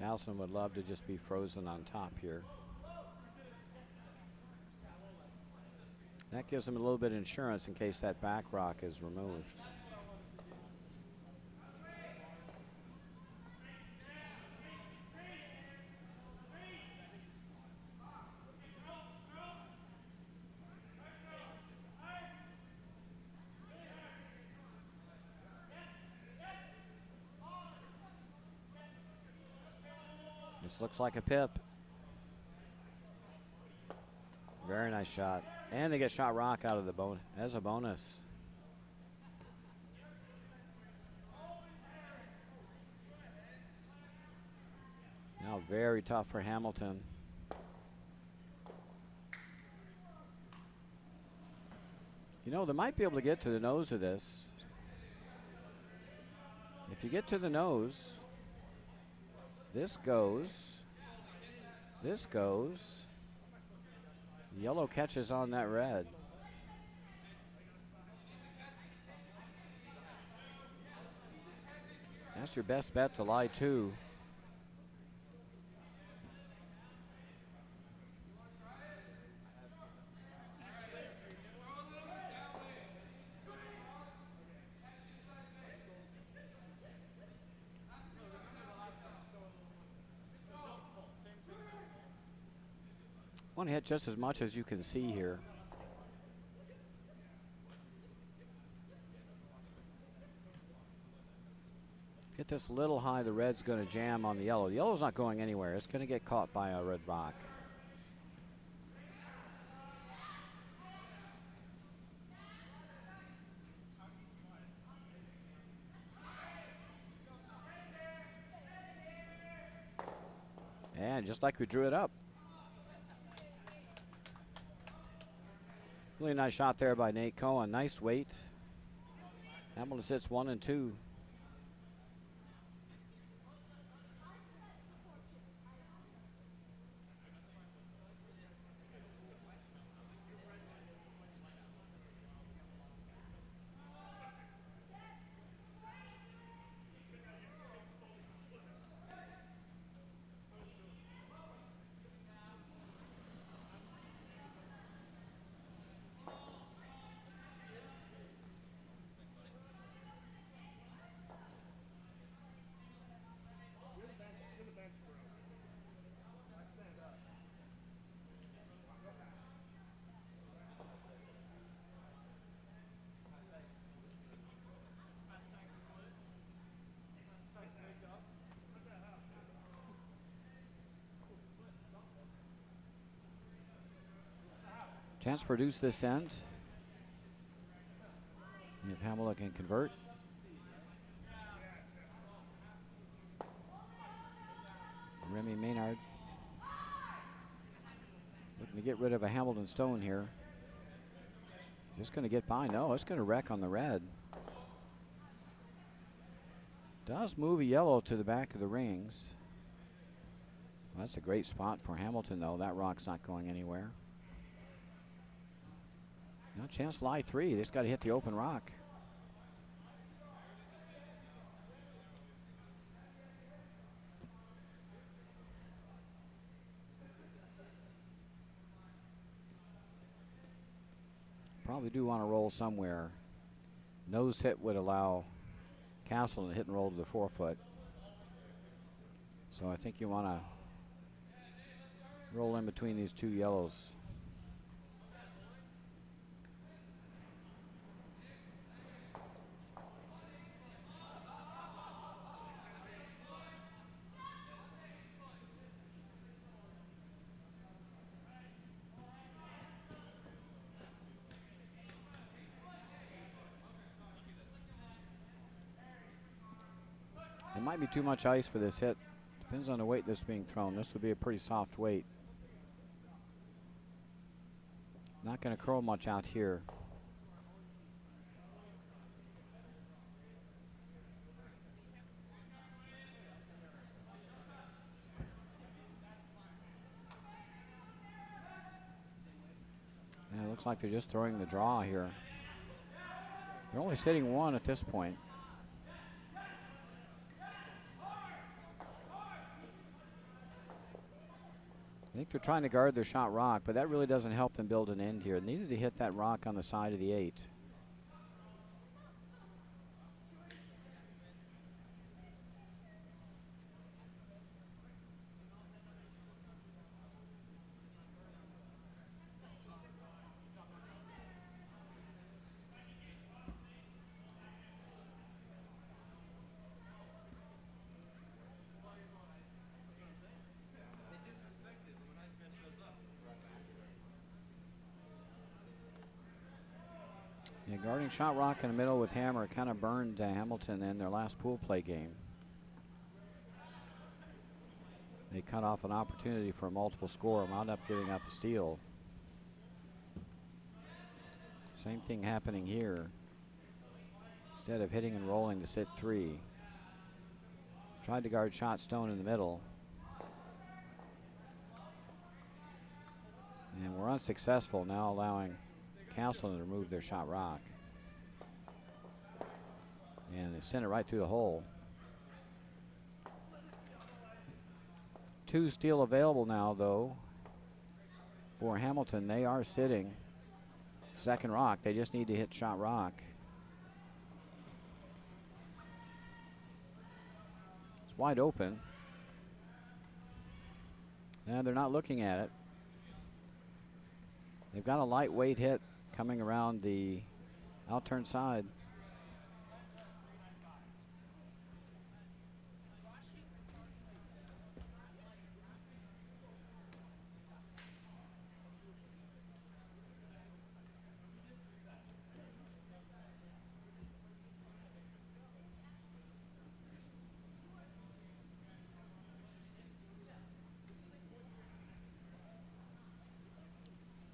Castleton would love to just be frozen on top here. That gives them a little bit of insurance in case that back rock is removed. This looks like a pip. Very nice shot. And they get shot rock out of the bonus as a bonus. Now very tough for Hamilton. You know, they might be able to get to the nose of this. If you get to the nose, this goes. This goes. Yellow catches on that red. That's your best bet to lie two. Want to hit just as much as you can see here. Hit this a little high, the red's going to jam on the yellow. The yellow's not going anywhere. It's going to get caught by a red rock. And just like we drew it up. Really nice shot there by Nate Cohen. Nice weight. Hamilton sits 1 and 2. Chance for deuce this end. If Hamilton can convert. Remy Maynard looking to get rid of a Hamilton stone here. Is this going to get by? No, it's going to wreck on the red. Does move a yellow to the back of the rings. Well, that's a great spot for Hamilton, though. That rock's not going anywhere. No chance to lie three. They just got to hit the open rock. Probably do want to roll somewhere. Nose hit would allow Castleton to hit and roll to the 4-foot. So I think you want to roll in between these two yellows. It might be too much ice for this hit. Depends on the weight that's being thrown. This would be a pretty soft weight. Not going to curl much out here. Yeah, it looks like they're just throwing the draw here. They're only sitting one at this point. I think they're trying to guard their shot rock, but that really doesn't help them build an end here. They needed to hit that rock on the side of the 8. Yeah, guarding shot rock in the middle with hammer kind of burned Hamilton in their last pool play game. They cut off an opportunity for a multiple score, wound up giving up a steal. Same thing happening here. Instead of hitting and rolling to sit 3. Tried to guard shot stone in the middle. And we're unsuccessful, now allowing Castleton to remove their shot rock. And they sent it right through the hole. 2 still available now, though, for Hamilton. They are sitting second rock. They just need to hit shot rock. It's wide open. And they're not looking at it. They've got a lightweight hit coming around the outturn side.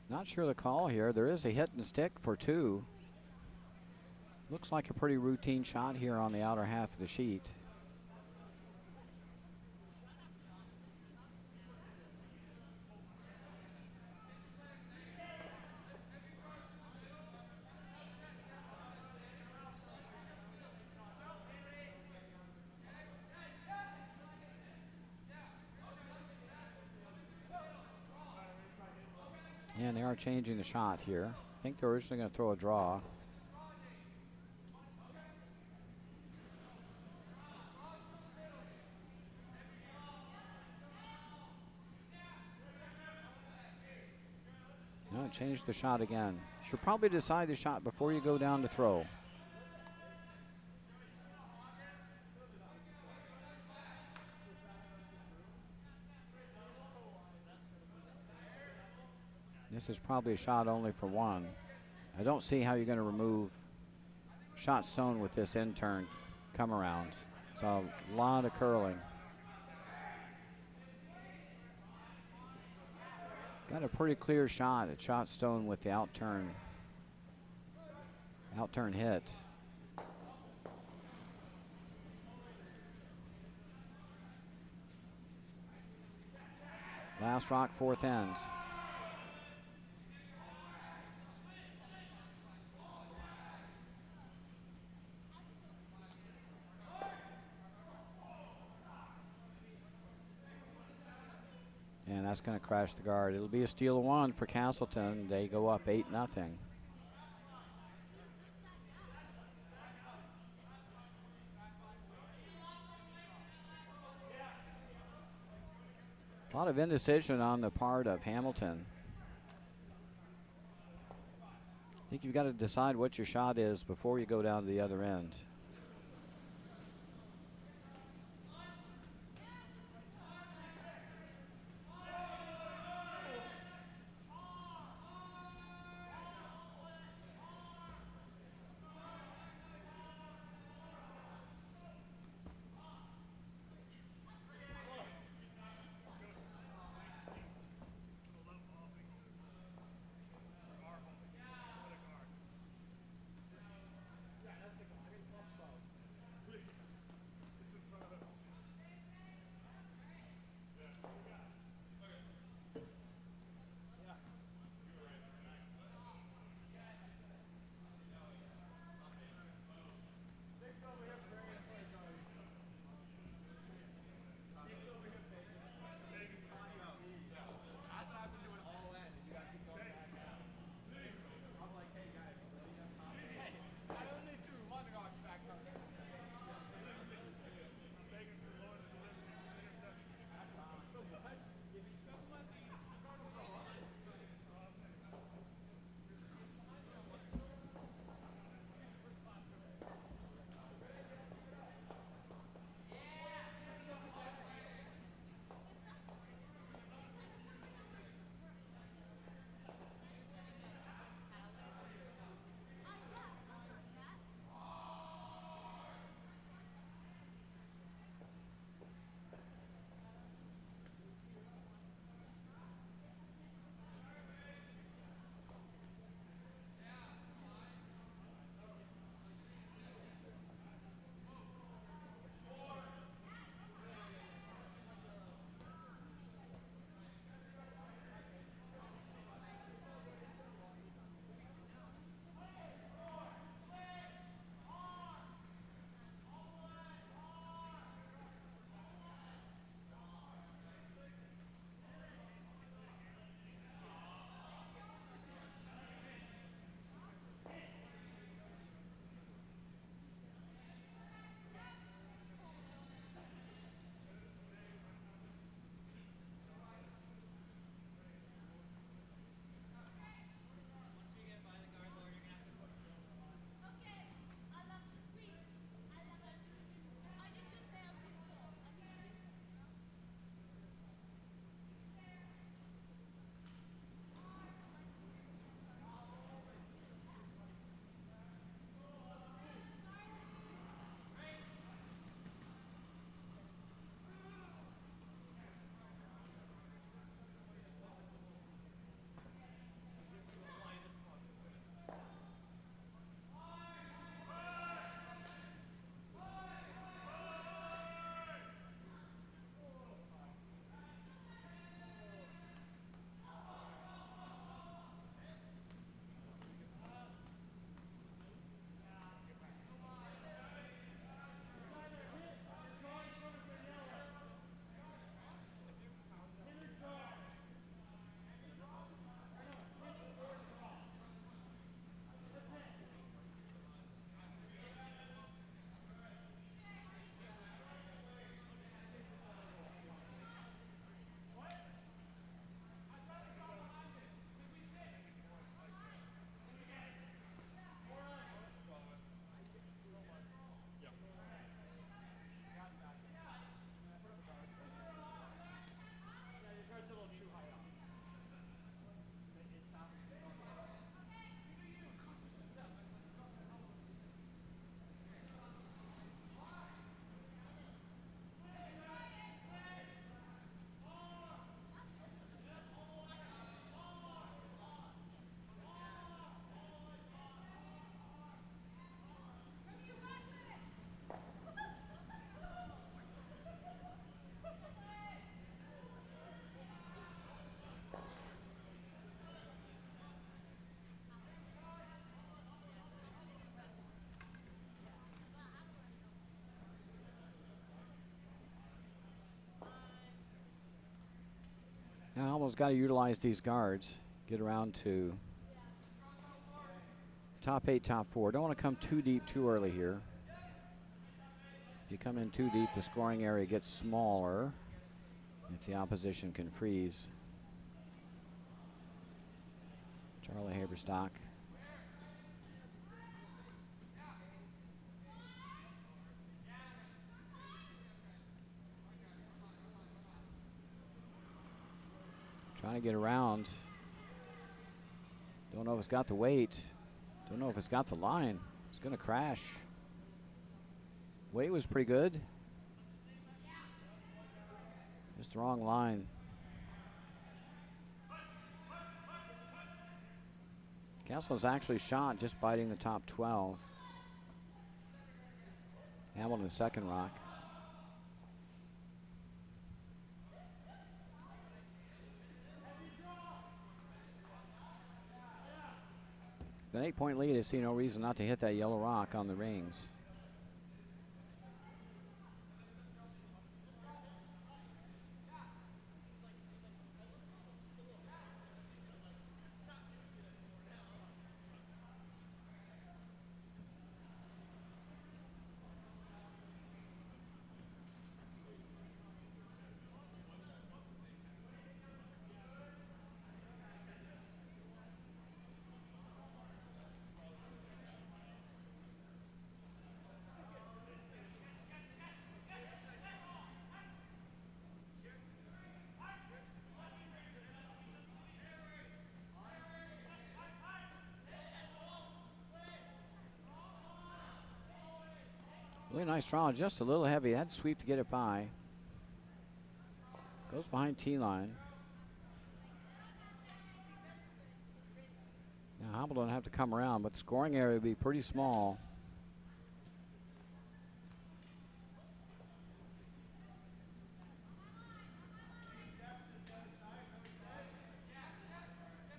Not sure the call here. There is a hit and stick for 2. Looks like a pretty routine shot here on the outer half of the sheet. And they are changing the shot here. I think they're originally going to throw a draw. No, change the shot again. Should probably decide the shot before you go down to throw. This is probably a shot only for 1. I don't see how you're going to remove shot stone with this in turn come around. It's a lot of curling. Got a pretty clear shot at shot stone with the outturn hit. Last rock, 4th end. And that's going to crash the guard. It'll be a steal of 1 for Castleton. They go up 8-0. A lot of indecision on the part of Hamilton. I think you've got to decide what your shot is before you go down to the other end. Now almost got to utilize these guards, get around to top 8, top 4. Don't want to come too deep too early here. If you come in too deep, the scoring area gets smaller if the opposition can freeze. Charlie Haberstock. Trying to get around. Don't know if it's got the weight. Don't know if it's got the line. It's going to crash. Weight was pretty good. Just the wrong line. Castleton's actually shot just biting the top 12. Hamilton the second rock. An 8-point lead. I see no reason not to hit that yellow rock on the rings. Really nice draw, just a little heavy. Had to sweep to get it by. Goes behind T-line. Now Hamilton will have to come around, but the scoring area would be pretty small.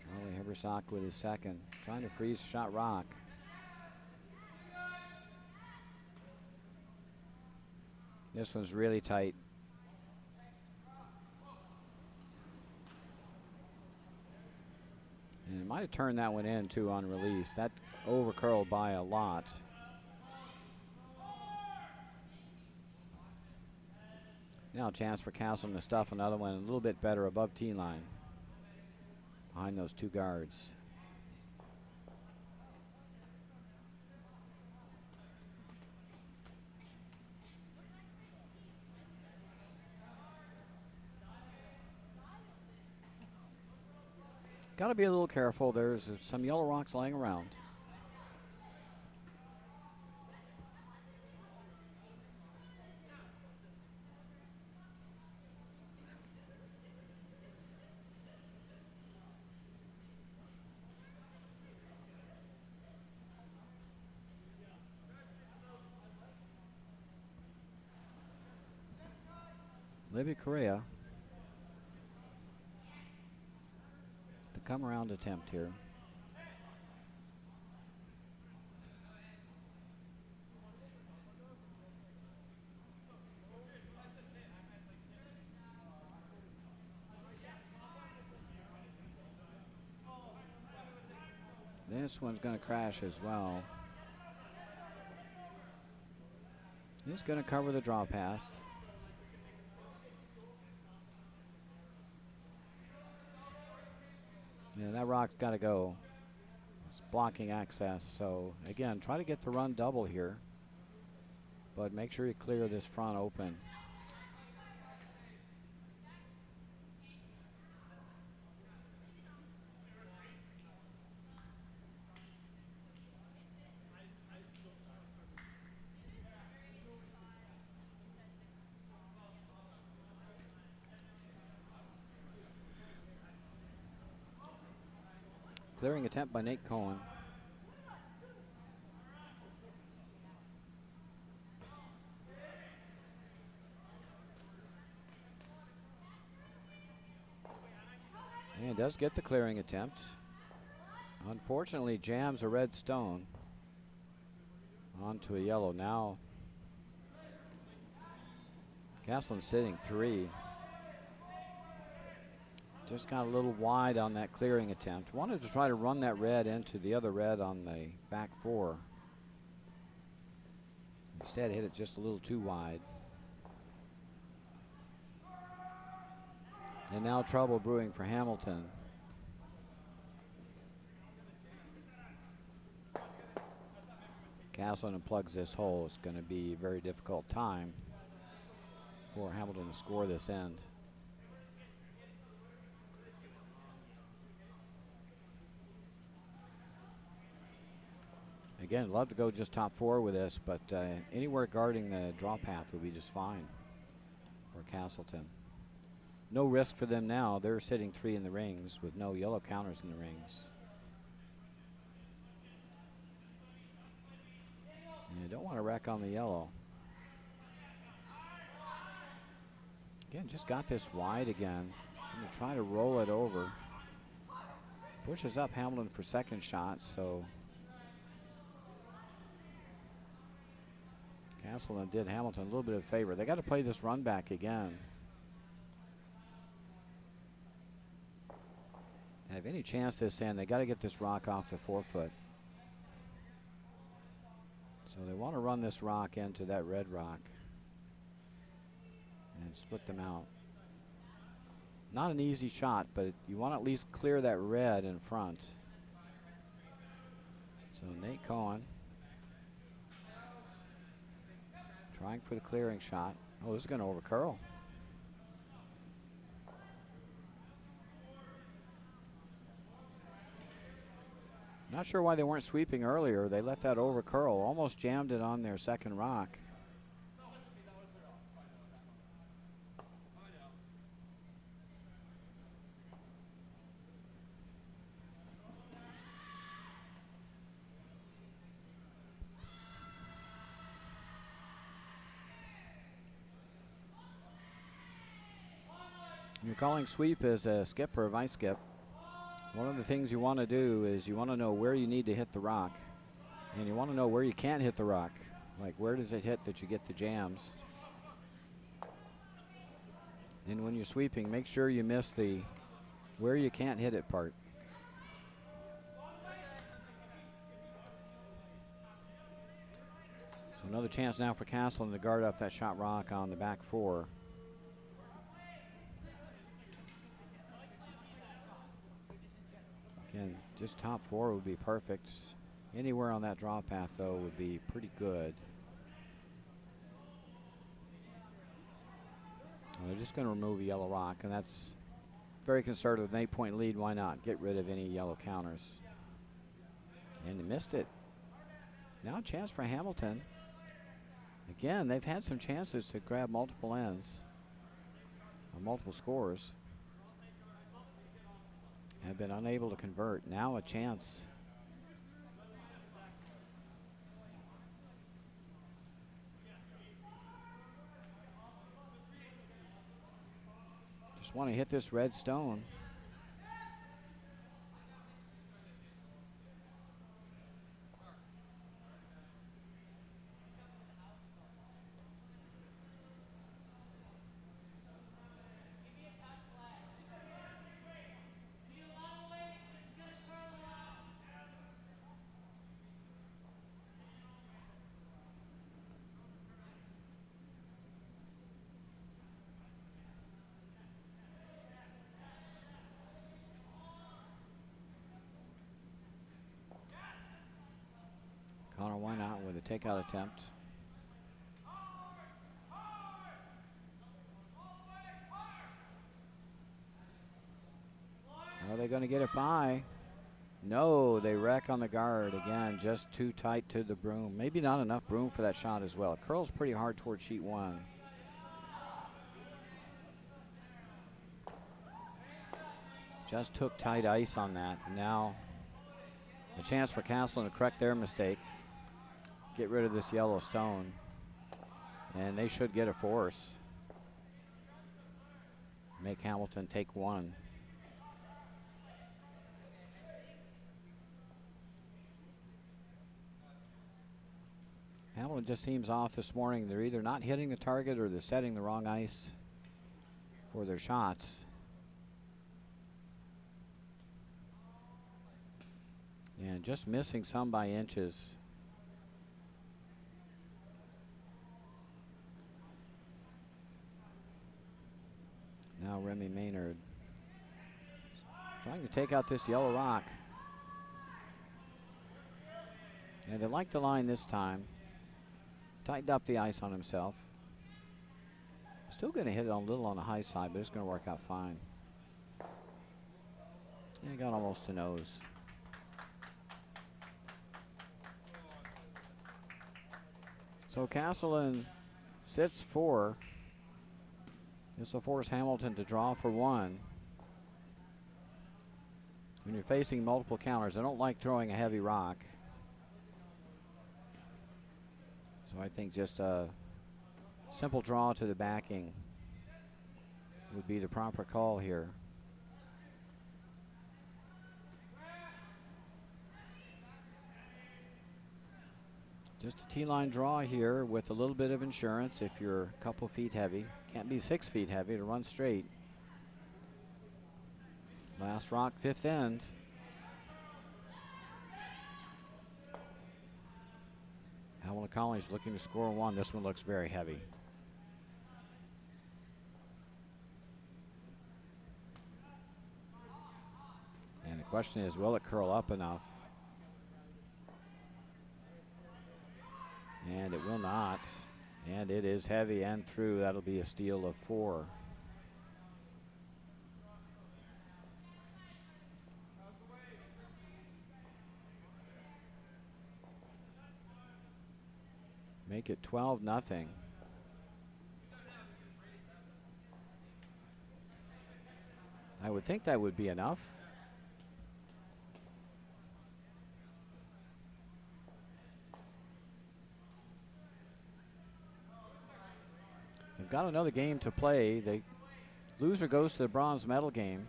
Charlie Haberstock with his second, trying to freeze shot rock. This one's really tight. And it might have turned that one in too on release. That over curled by a lot. Now a chance for Castleton to stuff another one a little bit better above T-line. Behind those two guards. Got to be a little careful. There's some yellow rocks lying around. Libby Correa. Come around attempt here. This one's going to crash as well. He's going to cover the draw path. Yeah, that rock's got to go. It's blocking access. So again, try to get the run double here, but make sure you clear this front open. Clearing attempt by Nate Cohen. And does get the clearing attempt. Unfortunately, jams a red stone onto a yellow. Now Castleton sitting 3. Just got a little wide on that clearing attempt. Wanted to try to run that red into the other red on the back 4. Instead, hit it just a little too wide. And now trouble brewing for Hamilton. Castleton plugs this hole. It's going to be a very difficult time for Hamilton to score this end. Again, love to go just top 4 with this, but anywhere guarding the draw path would be just fine for Castleton. No risk for them now. They're sitting 3 in the rings with no yellow counters in the rings. And you don't want to wreck on the yellow. Again, just got this wide again. Going to try to roll it over. Pushes up Hamilton for second shot, so Castleton did Hamilton a little bit of favor. They got to play this run back again. Have any chance this end, they got to get this rock off the 4-foot. So they want to run this rock into that red rock and split them out. Not an easy shot, but you want to at least clear that red in front. So Nate Cohen trying for the clearing shot. Oh, this is going to overcurl. Not sure why they weren't sweeping earlier. They let that overcurl. Almost jammed it on their second rock. You're calling sweep as a skip or a vice skip. One of the things you want to do is you want to know where you need to hit the rock, and you want to know where you can't hit the rock. Like, where does it hit that you get the jams? And when you're sweeping, make sure you miss the where you can't hit it part. So another chance now for Castleton to guard up that shot rock on the back 4. Again, just top 4 would be perfect. Anywhere on that draw path, though, would be pretty good. Well, they're just going to remove a yellow rock, and that's very conservative. An 8-point lead, why not? Get rid of any yellow counters. And they missed it. Now a chance for Hamilton. Again, they've had some chances to grab multiple ends, or multiple scores. Have been unable to convert. Now a chance. Just want to hit this red stone. Connor, why not, with a takeout attempt. Are they going to get it by? No, they wreck on the guard. Again, just too tight to the broom. Maybe not enough broom for that shot as well. It curls pretty hard toward sheet 1. Just took tight ice on that. Now a chance for Castleton to correct their mistake. Get rid of this yellow stone. And they should get a force. Make Hamilton take 1. Hamilton just seems off this morning. They're either not hitting the target or they're setting the wrong ice for their shots. And just missing some by inches. Now Remy Maynard trying to take out this yellow rock. And they like the line this time. Tightened up the ice on himself. Still going to hit it a little on the high side, but it's going to work out fine. Yeah, got almost to nose. So Castleton sits 4. This will force Hamilton to draw for 1. When you're facing multiple counters, I don't like throwing a heavy rock. So I think just a simple draw to the backing would be the proper call here. Just a T-line draw here with a little bit of insurance if you're a couple feet heavy. Can't be 6 feet heavy to run straight. Last rock, 5th end. Hamilton College looking to score 1. This one looks very heavy. And the question is, will it curl up enough? And it will not. And it is heavy and through. That'll be a steal of 4. Make it 12-0. I would think that would be enough. They've got another game to play. The loser goes to the bronze medal game.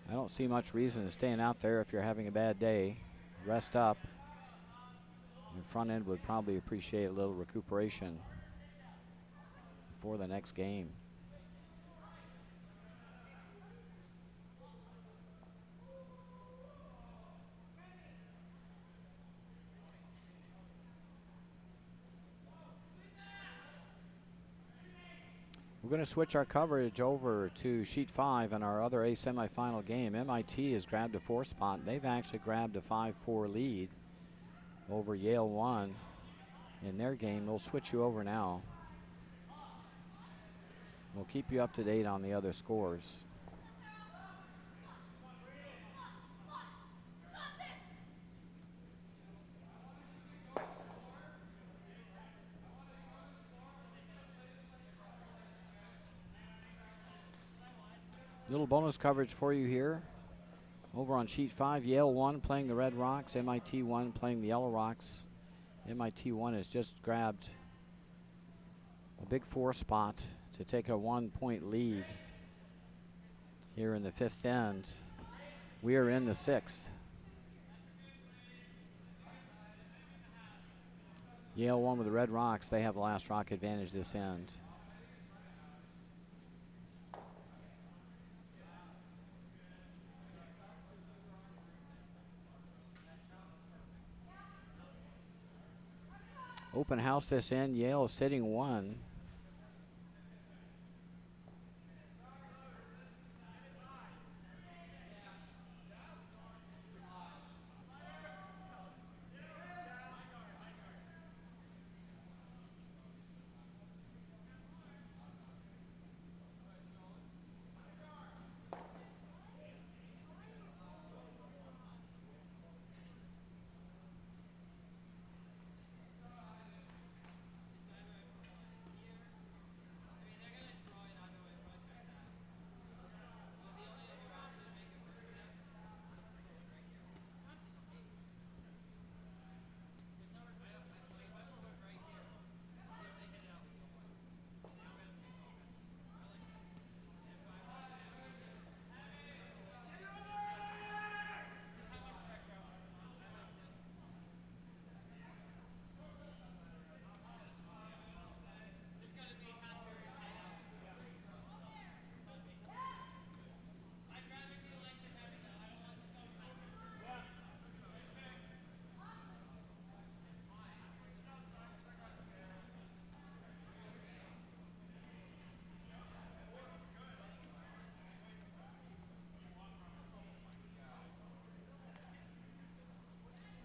I don't see much reason in staying out there if you're having a bad day. Rest up. The front end would probably appreciate a little recuperation before the next game. We're going to switch our coverage over to sheet 5 in our other A semifinal game. MIT has grabbed a 4 spot. They've actually grabbed a 5-4 lead over Yale 1 in their game. We'll switch you over now. We'll keep you up to date on the other scores. Little bonus coverage for you here. Over on sheet 5, Yale 1 playing the Red Rocks, MIT 1 playing the Yellow Rocks. MIT 1 has just grabbed a big 4 spot to take a 1-point lead here in the 5th end. We are in the 6th. Yale 1 with the Red Rocks. They have the last rock advantage this end. Open house this end. Yale is sitting 1.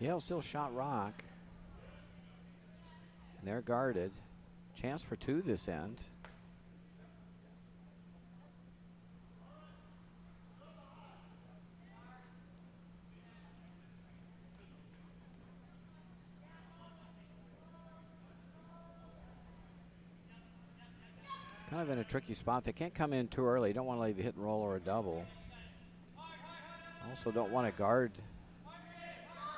Yale still shot rock. And they're guarded. Chance for two this end. Kind of in a tricky spot. They can't come in too early. Don't want to leave a hit and roll or a double. Also don't want to guard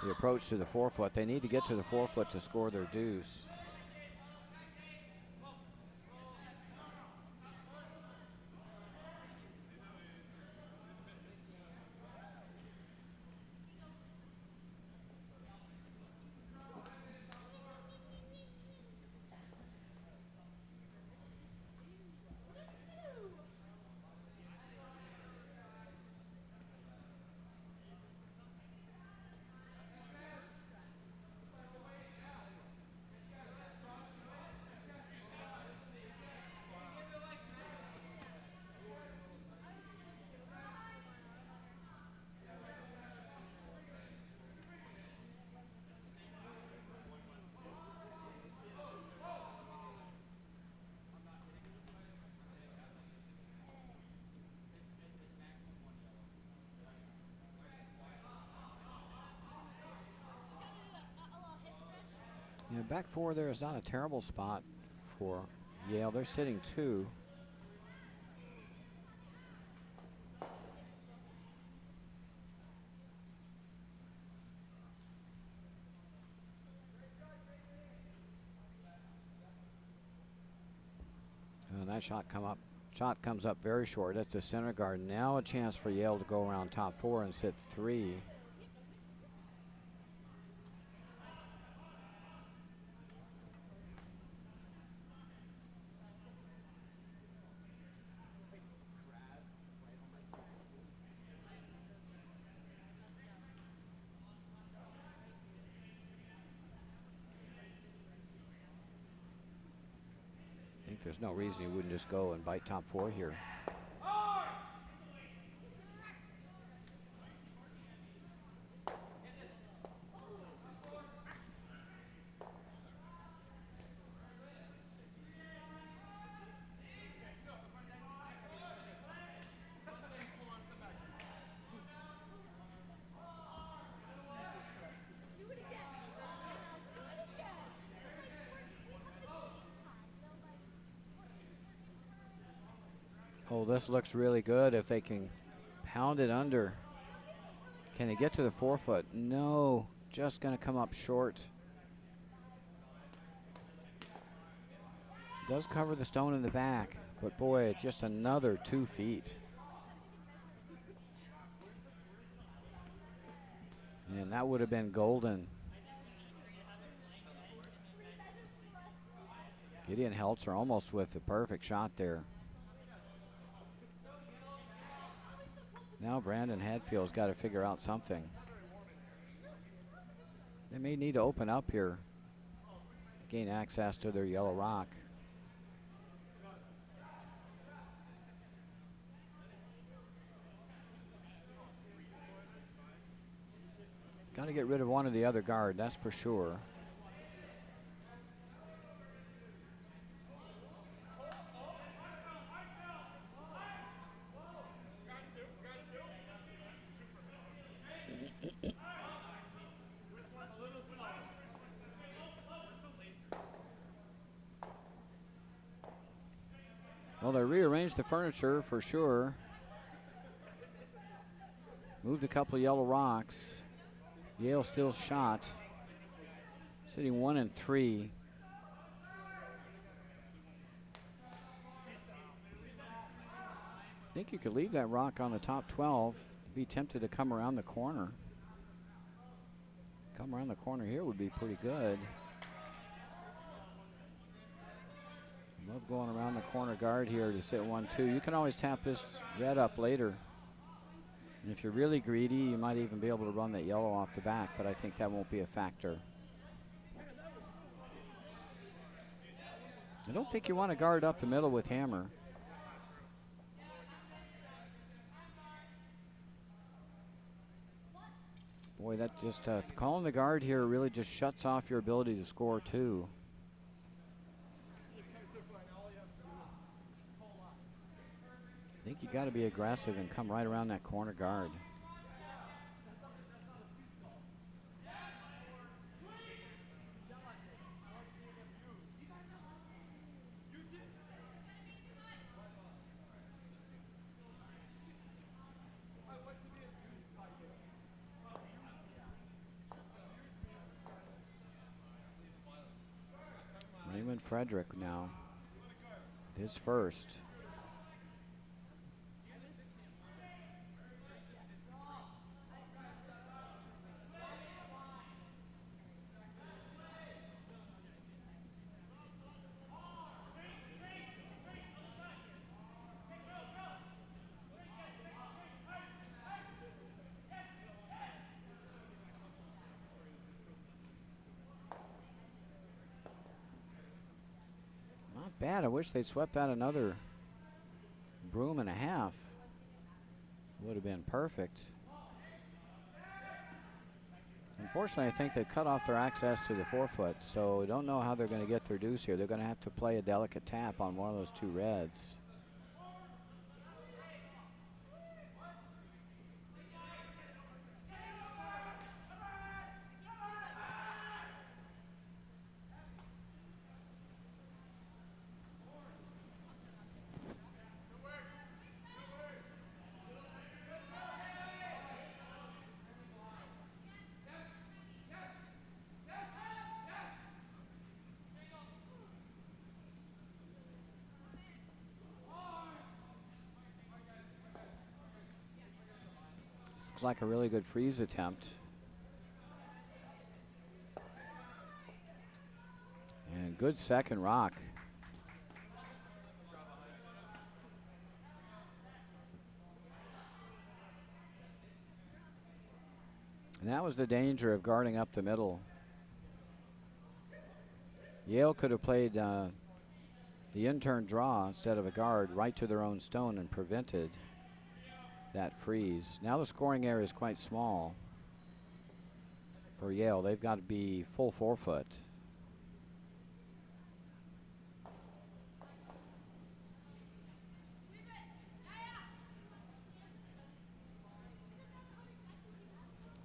the approach to the forefoot. They need to get to the forefoot to score their deuce. Yeah, back four there is not a terrible spot for Yale. They're sitting two. And that shot comes up very short. That's a center guard. Now a chance for Yale to go around top four and sit three. There's no reason he wouldn't just go and bite top four here. Oh, this looks really good if they can pound it under. Can they get to the forefoot? No, just going to come up short. Does cover the stone in the back, but boy, it's just another 2 feet. And that would have been golden. Gideon Heltzer almost with the perfect shot there. Now Brandon Hadfield's got to figure out something. They may need to open up here, gain access to their yellow rock. Got to get rid of one or the other guard, that's for sure. Well, they rearranged the furniture for sure. Moved a couple of yellow rocks. Yale still shot. Sitting 1 and 3. I think you could leave that rock on the top 12. Be tempted to come around the corner. Come around the corner here would be pretty good. Love going around the corner guard here to sit 1-2. You can always tap this red up later. And if you're really greedy, you might even be able to run that yellow off the back, but I think that won't be a factor. I don't think you want to guard up the middle with hammer. Boy, Boy, that just calling the guard here really just shuts off your ability to score too. I think you got to be aggressive and come right around that corner guard. Raymond Frederick now, his first. Not bad. I wish they'd swept out another broom and a half. Would have been perfect. Unfortunately, I think they cut off their access to the forefoot, so I don't know how they're going to get their deuce here. They're going to have to play a delicate tap on one of those two reds. Looks like a really good freeze attempt. And good second rock. And that was the danger of guarding up the middle. Yale could have played the in-turn draw instead of a guard right to their own stone and prevented that freeze. Now the scoring area is quite small for Yale. They've got to be full forefoot.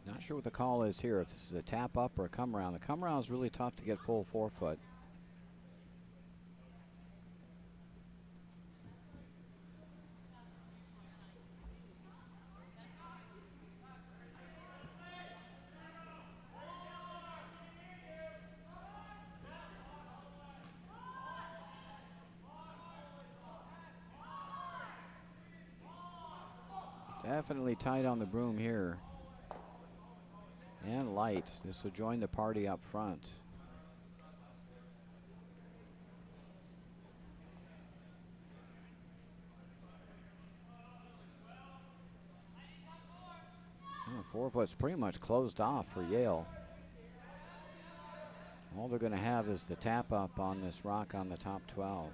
Not sure what the call is here, if this is a tap up or a come around. The come around is really tough to get full forefoot. Definitely tight on the broom here. And light. This will join the party up front. Forefoot's pretty much closed off for Yale. All they're going to have is the tap up on this rock on the top 12.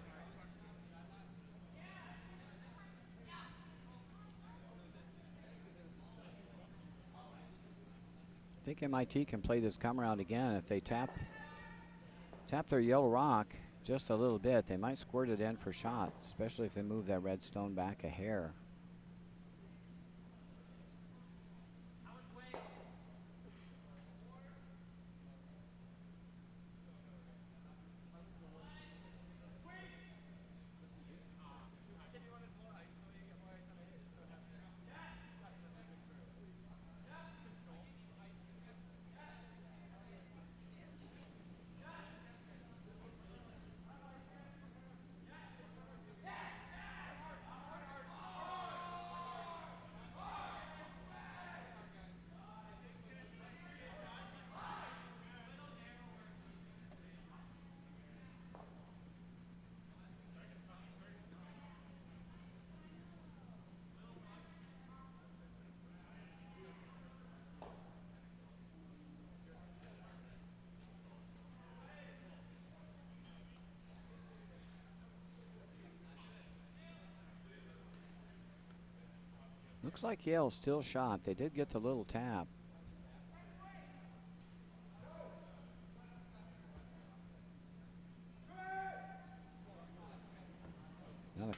I think MIT can play this come around again. If they tap their yellow rock just a little bit, they might squirt it in for shot, especially if they move that red stone back a hair. Looks like Yale still shot. They did get the little tap.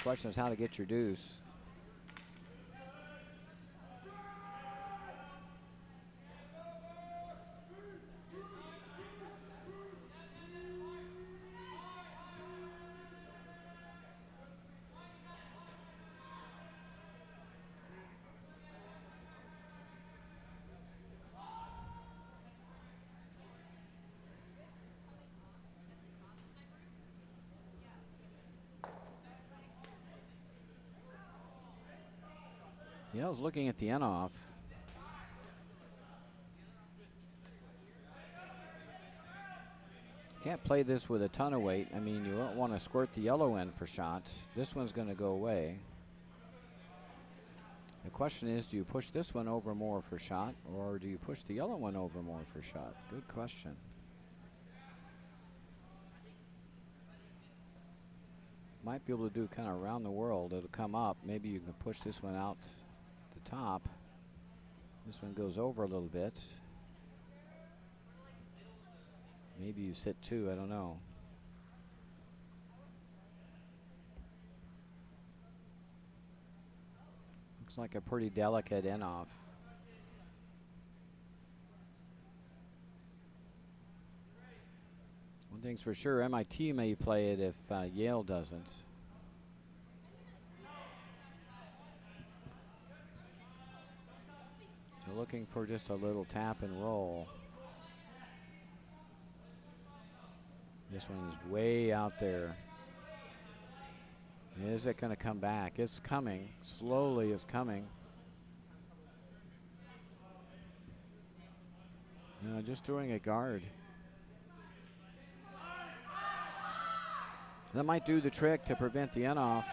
question is how to get your deuce. Yale's looking at the end off. Can't play this with a ton of weight. I mean, you don't want to squirt the yellow end for shots. This one's going to go away. The question is, do you push this one over more for shot, or do you push the yellow one over more for shot? Good question. Might be able to do kind of around the world. It'll come up. Maybe you can push this one out the top. This one goes over a little bit. Maybe you sit two, I don't know. Looks like a pretty delicate end off. One thing's for sure, MIT may play it if Yale doesn't. So looking for just a little tap and roll. This one is way out there. Is it going to come back? It's coming. Slowly it's coming. No, just throwing a guard. That might do the trick to prevent the end off.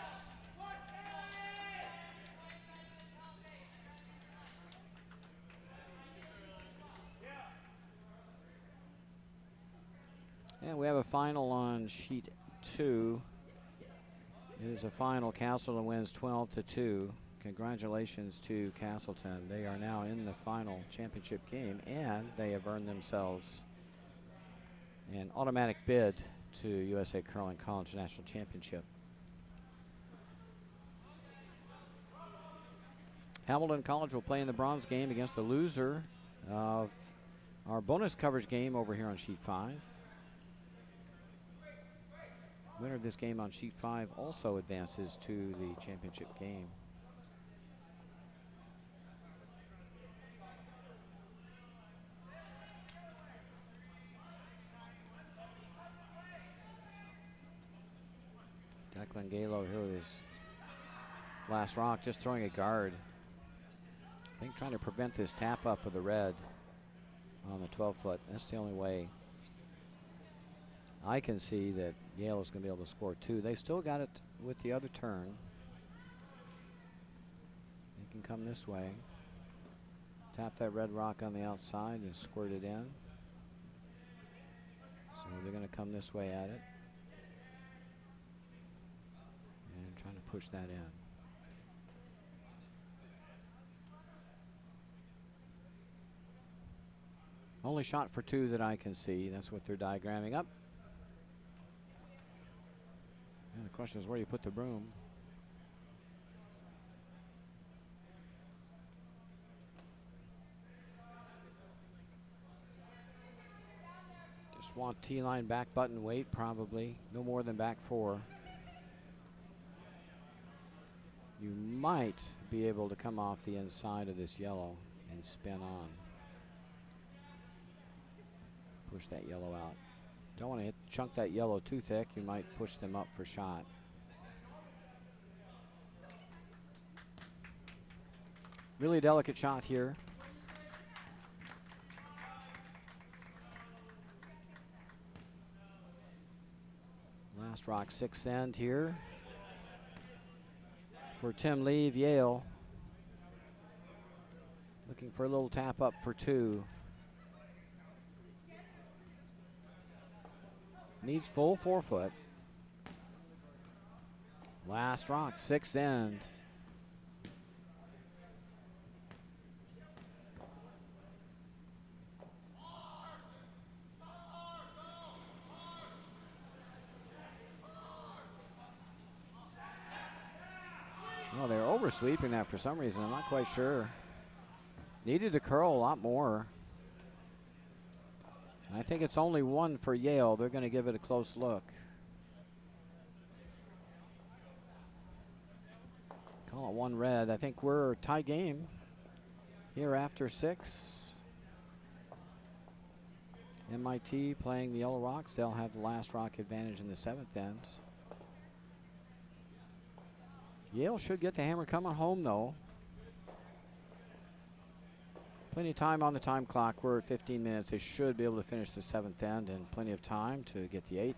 And we have a final on sheet 2. It is a final. Castleton wins 12-2. Congratulations to Castleton. They are now in the final championship game, and they have earned themselves an automatic bid to USA Curling College National Championship. Hamilton College will play in the bronze game against the loser of our bonus coverage game over here on sheet 5. Winner of this game on sheet 5 also advances to the championship game. Declan Galo here with his last rock, just throwing a guard. I think trying to prevent this tap up of the red on the 12-foot. That's the only way I can see that Yale is going to be able to score 2. They still got it with the other turn. They can come this way. Tap that red rock on the outside and squirt it in. So they're going to come this way at it. And trying to push that in. Only shot for 2 that I can see. That's what they're diagramming up. And the question is where you put the broom. Just want T-line back button weight, probably. No more than back 4. You might be able to come off the inside of this yellow and spin on. Push that yellow out. Don't want to chunk that yellow too thick. You might push them up for shot. Really delicate shot here. Last rock, 6th end here for Tim Lee of Yale. Looking for a little tap up for 2. Needs full 4-foot. Last rock, 6th end. were sweeping that for some reason. I'm not quite sure. Needed to curl a lot more. I think it's only one for Yale. They're going to give it a close look. Call it one red. I think we're tie game here after 6. MIT playing the Yellow Rocks. They'll have the last rock advantage in the 7th end. Yale should get the hammer coming home, though. Plenty of time on the time clock. We're at 15 minutes. They should be able to finish the 7th end, and plenty of time to get the 8th.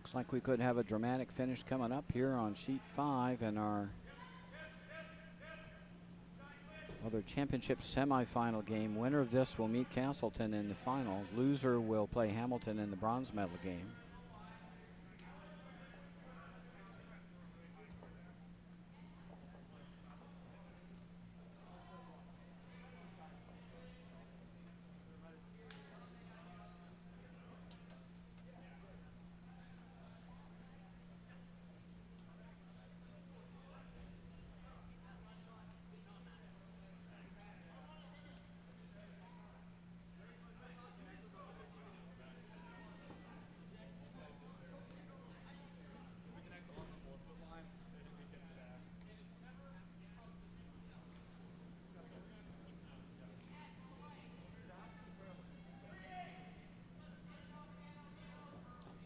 Looks like we could have a dramatic finish coming up here on sheet 5 in our other championship semifinal game. Winner of this will meet Castleton in the final. Loser will play Hamilton in the bronze medal game.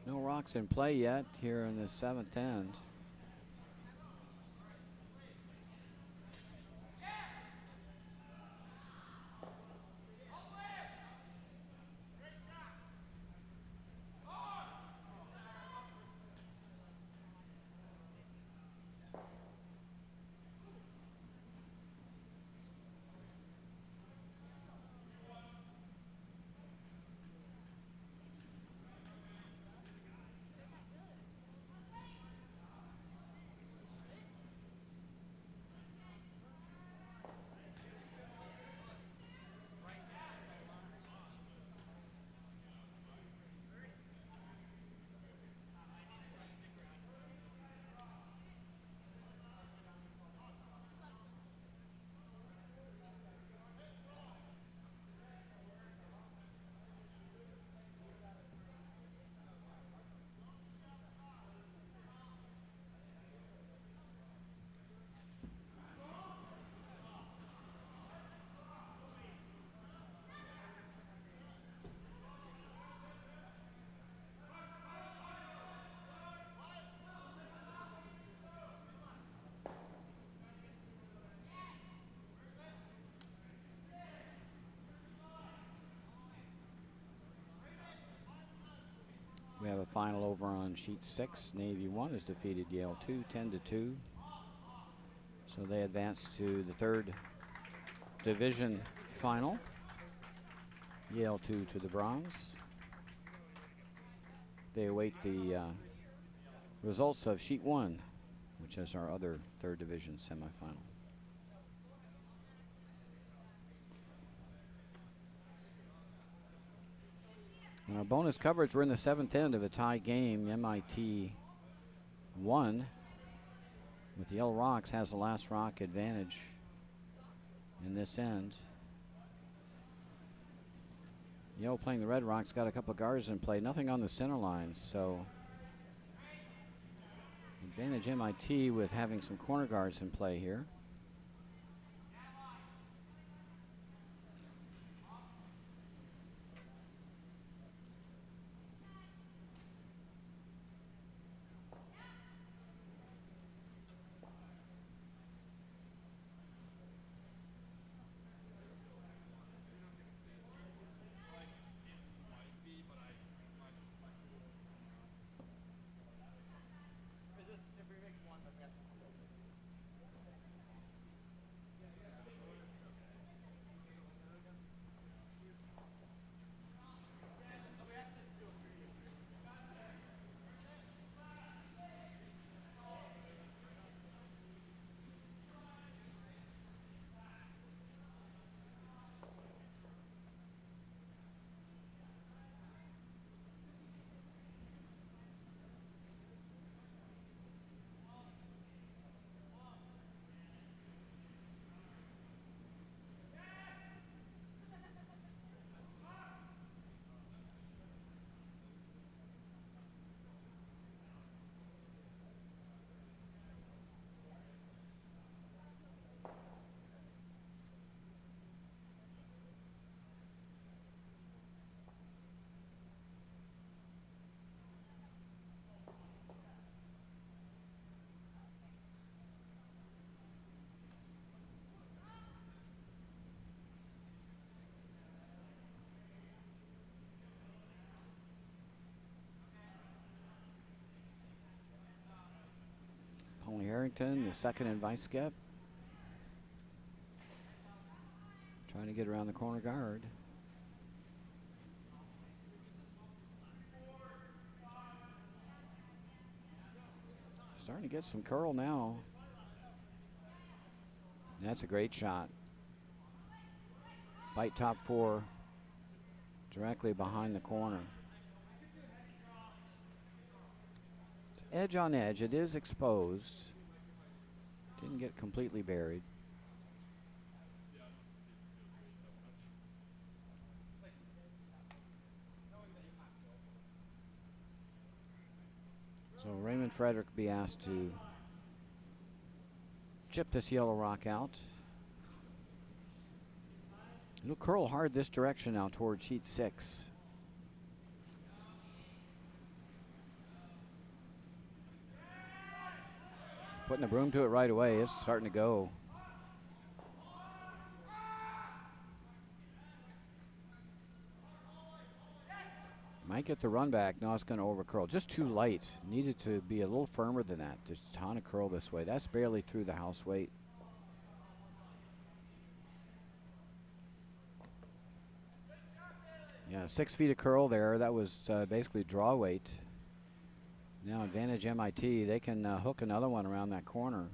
No rocks in play yet here in the 7th end. We have a final over on sheet 6. Navy 1 has defeated Yale 2, 10-2. So they advance to the 3rd division final. Yale 2 to the bronze. They await the results of sheet 1, which is our other 3rd division semifinal. Our bonus coverage, we're in the 7th end of a tie game. MIT 1 with the Yellow Rocks has the last rock advantage in this end. Yale playing the Red Rocks, got a couple of guards in play, nothing on the center line, so advantage MIT with having some corner guards in play here. Harrington, the second and vice skip. Trying to get around the corner guard. Starting to get some curl now. That's a great shot. Bite top four, directly behind the corner. It's edge on edge. It is exposed. Didn't get completely buried. So Raymond Frederick will be asked to chip this yellow rock out. It'll curl hard this direction now toward sheet 6. Putting the broom to it right away. It's starting to go. Might get the run back. No, it's going to over curl. Just too light. Needed to be a little firmer than that. Just a ton of curl this way. That's barely through the house weight. Yeah, 6 feet of curl there. That was basically draw weight. Now advantage MIT. They can hook another one around that corner.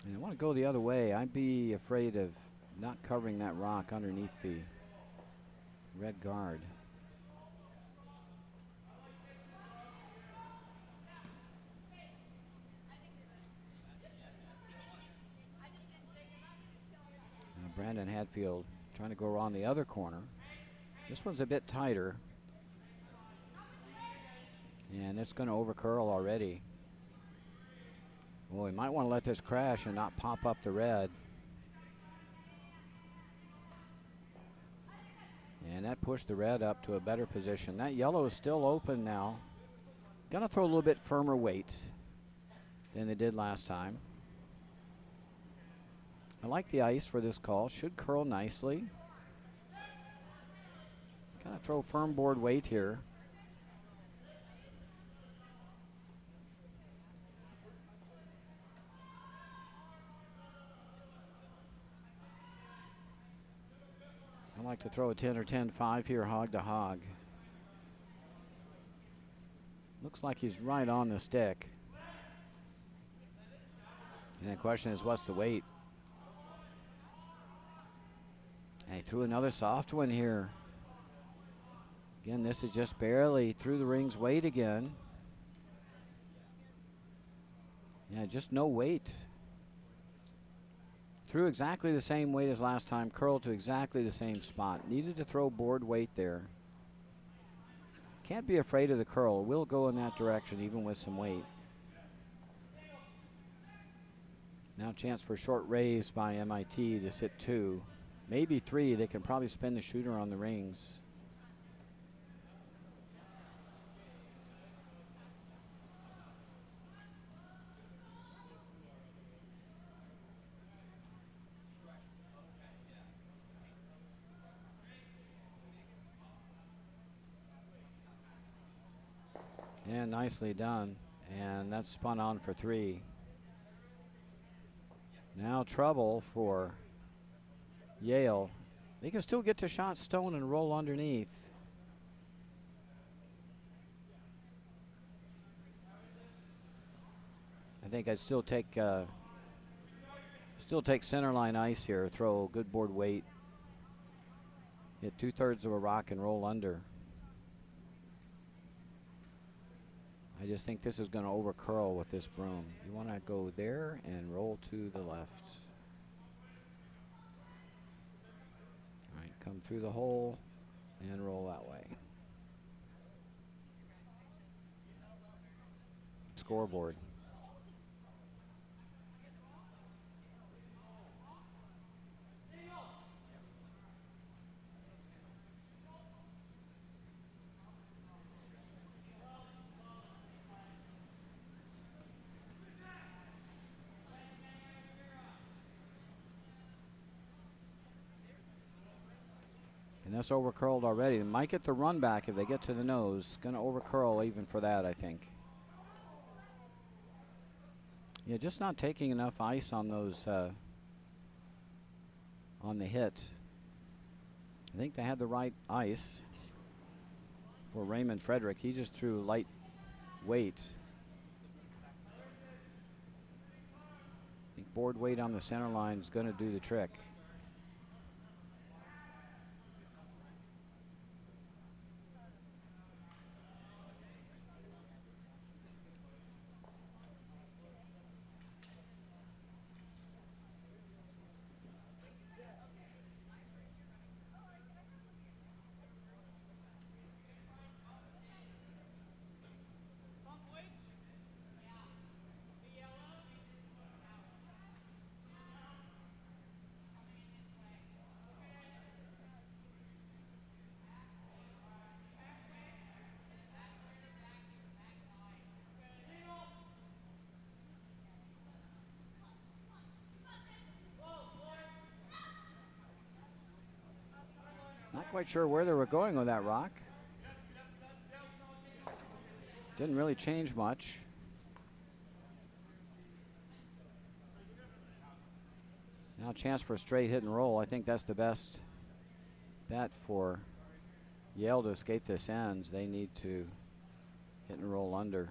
And I want to go the other way. I'd be afraid of not covering that rock underneath the red guard. Brandon Hadfield trying to go around the other corner. This one's a bit tighter. And it's going to over curl already. Well, we might want to let this crash and not pop up the red. And that pushed the red up to a better position. That yellow is still open now. Gonna throw a little bit firmer weight than they did last time. I like the ice for this call. Should curl nicely. Gotta throw firm board weight here. I like to throw a 10 or 10-5 here, hog to hog. Looks like he's right on the stick. And the question is, what's the weight? And he threw another soft one here. Again, this is just barely through the ring's weight again. Yeah, just no weight. Threw exactly the same weight as last time, curled to exactly the same spot. Needed to throw board weight there. Can't be afraid of the curl. Will go in that direction even with some weight. Now chance for a short raise by MIT to sit 2. Maybe 3. They can probably spin the shooter on the rings. And nicely done. And that's spun on for 3. Now trouble for Yale. They can still get to shot stone and roll underneath. I think I'd still take center line ice here. Throw good board weight. Hit 2/3 of a rock and roll under. I just think this is going to over curl with this broom. You want to go there and roll to the left. All right, come through the hole and roll that way. Scoreboard. That's over curled already. They might get the run back if they get to the nose. Going to over curl even for that, I think. Yeah, just not taking enough ice on those, on the hit. I think they had the right ice for Raymond Frederick. He just threw light weight. I think board weight on the center line is going to do the trick. Not quite sure where they were going with that rock. Didn't really change much. Now a chance for a straight hit and roll. I think that's the best bet for Yale to escape this ends. They need to hit and roll under.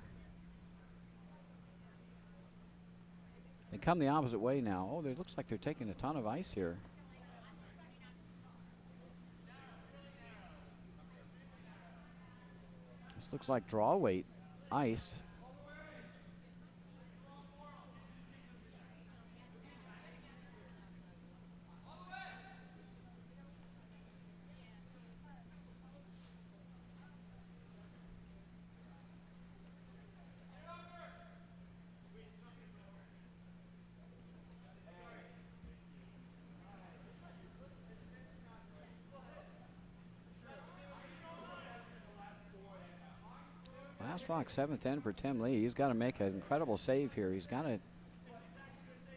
They come the opposite way now. Oh, it looks like they're taking a ton of ice here. This looks like draw weight ice. Last rock, 7th end for Tim Lee. He's got to make an incredible save here. He's got to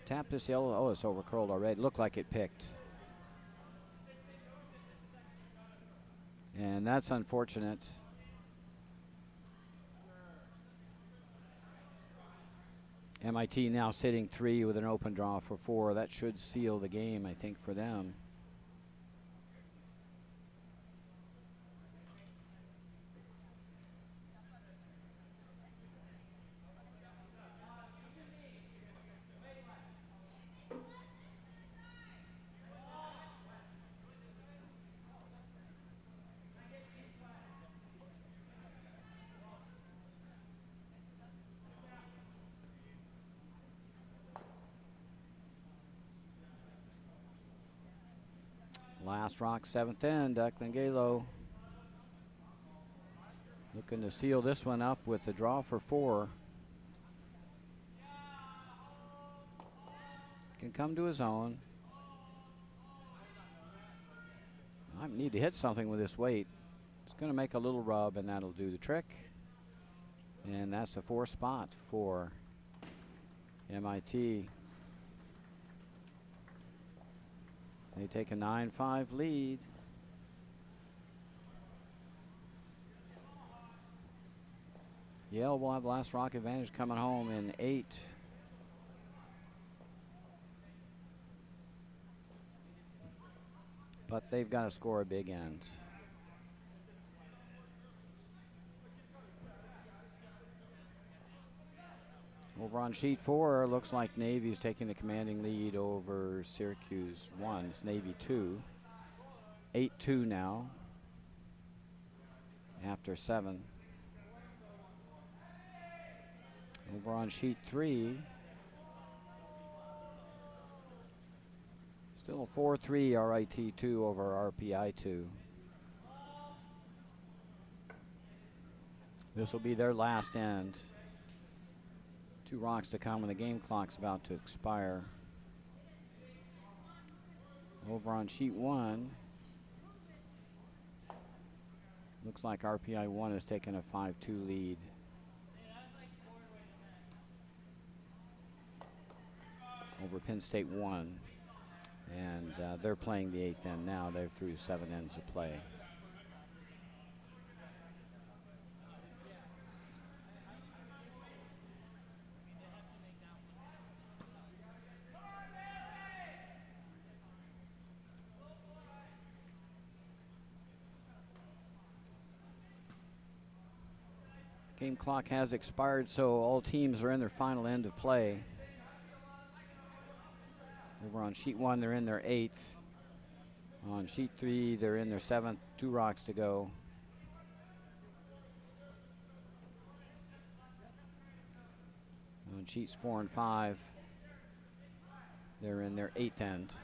tap this yellow. Oh, it's over curled already. Looked like it picked. And that's unfortunate. MIT now sitting 3 with an open draw for 4. That should seal the game, I think, for them. Last rock, 7th end, Declan Galo looking to seal this one up with the draw for 4. Can come to his own. I need to hit something with this weight. It's going to make a little rub, and that'll do the trick. And that's the 4 spot for MIT. They take a 9-5 lead. Yale will have last rock advantage coming home in 8. But they've got to score a big end. Over on sheet 4, looks like Navy's taking the commanding lead over Syracuse 1. It's Navy 2. 8-2 now after 7. Over on sheet 3, still 4-3 RIT2 over RPI2. This will be their last end. 2 rocks to come when the game clock's about to expire. Over on sheet 1, looks like RPI 1 has taken a 5-2 lead. Over Penn State 1. And they're playing the 8th end now. They're through 7 ends of play. Game clock has expired, so all teams are in their final end of play. Over on sheet 1, they're in their 8th. On sheet 3, they're in their 7th. 2 rocks to go. On sheets 4 and 5, they're in their 8th end.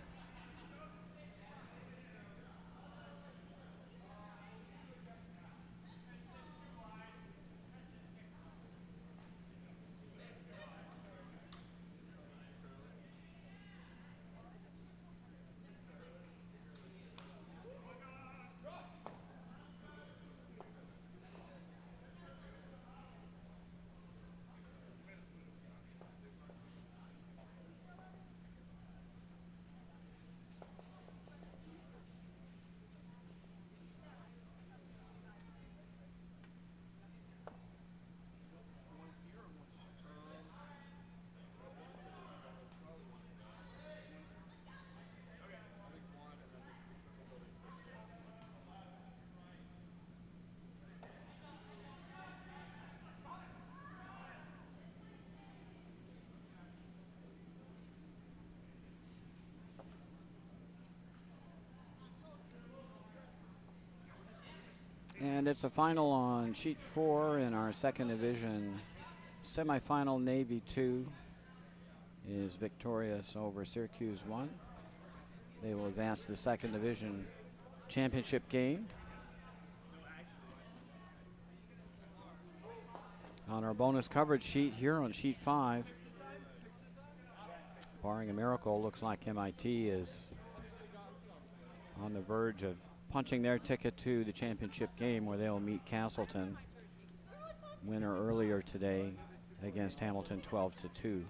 And it's a final on sheet 4 in our 2nd division semifinal. Navy 2 is victorious over Syracuse 1. They will advance to the 2nd division championship game. On our bonus coverage sheet here on sheet 5, barring a miracle, looks like MIT is on the verge of punching their ticket to the championship game, where they'll meet Castleton, winner earlier today against Hamilton 12-2.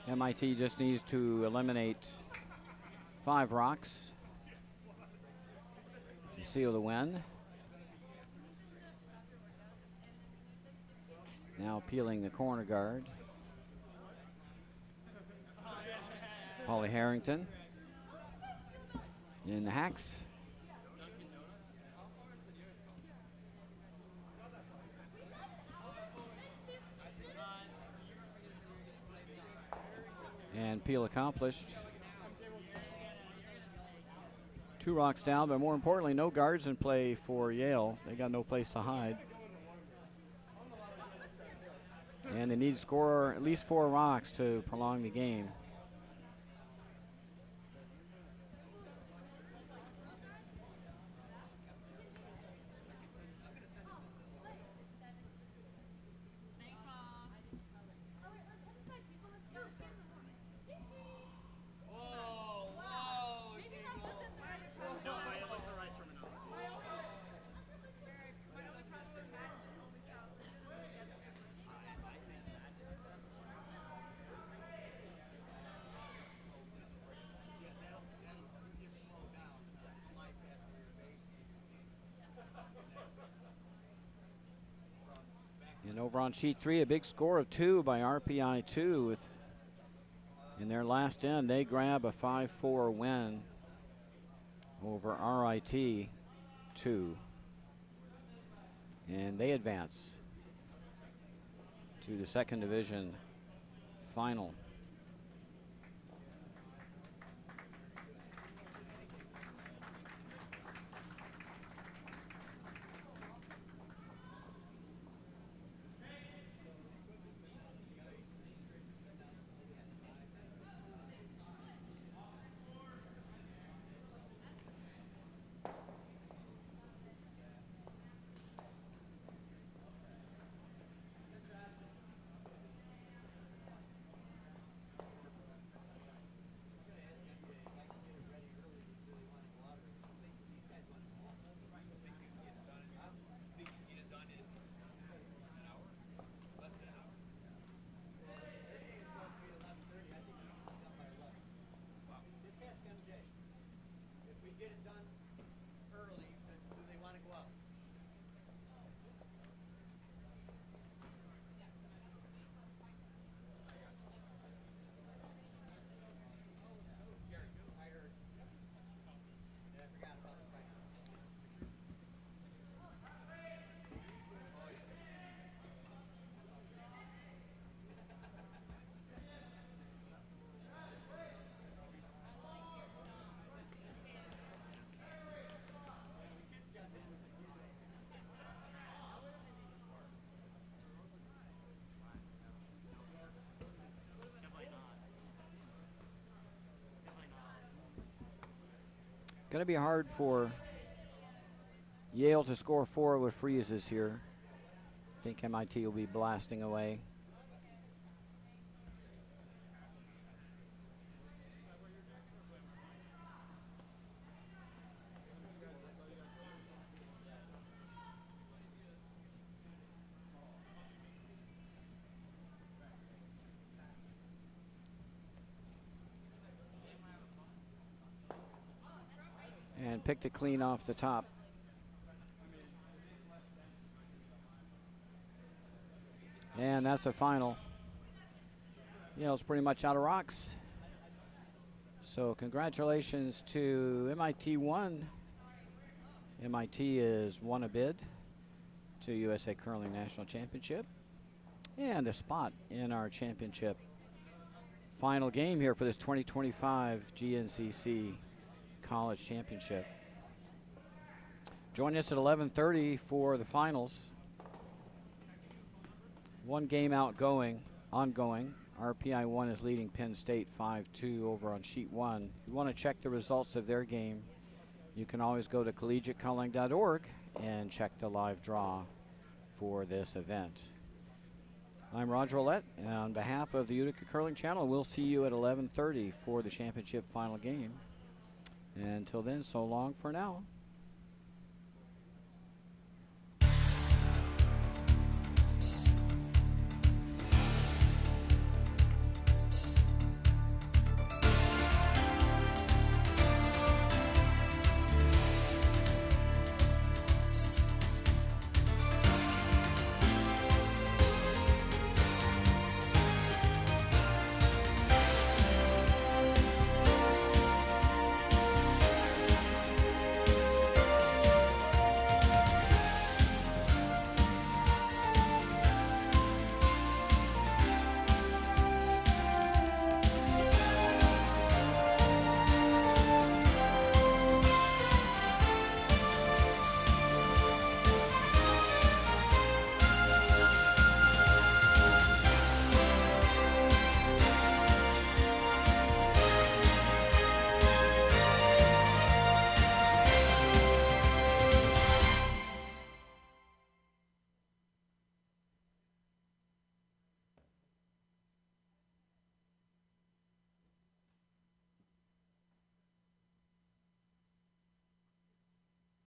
MIT just needs to eliminate 5 rocks to seal the win. Now peeling the corner guard, Polly Harrington in the hacks. And peel accomplished. 2 rocks down, but more importantly, no guards in play for Yale. They got no place to hide. And they need to score at least 4 rocks to prolong the game. And over on sheet 3, a big score of 2 by RPI2 with In their last end, they grab a 5-4 win over RIT 2. And they advance to the second division final. Going to be hard for Yale to score 4 with freezes here. I think MIT will be blasting away. And picked it clean off the top. And that's the final. Yale's pretty much out of rocks. So congratulations to MIT 1. MIT has won a bid to USA Curling National Championship and a spot in our championship final game here for this 2025 GNCC College Championship. Join us at 11:30 for the finals. One game ongoing. RPI 1 is leading Penn State 5-2 over on sheet 1. If you want to check the results of their game, you can always go to collegiatecurling.org and check the live draw for this event. I'm Roger Roulette, and on behalf of the Utica Curling Channel, we'll see you at 11:30 for the championship final game. And until then, so long for now.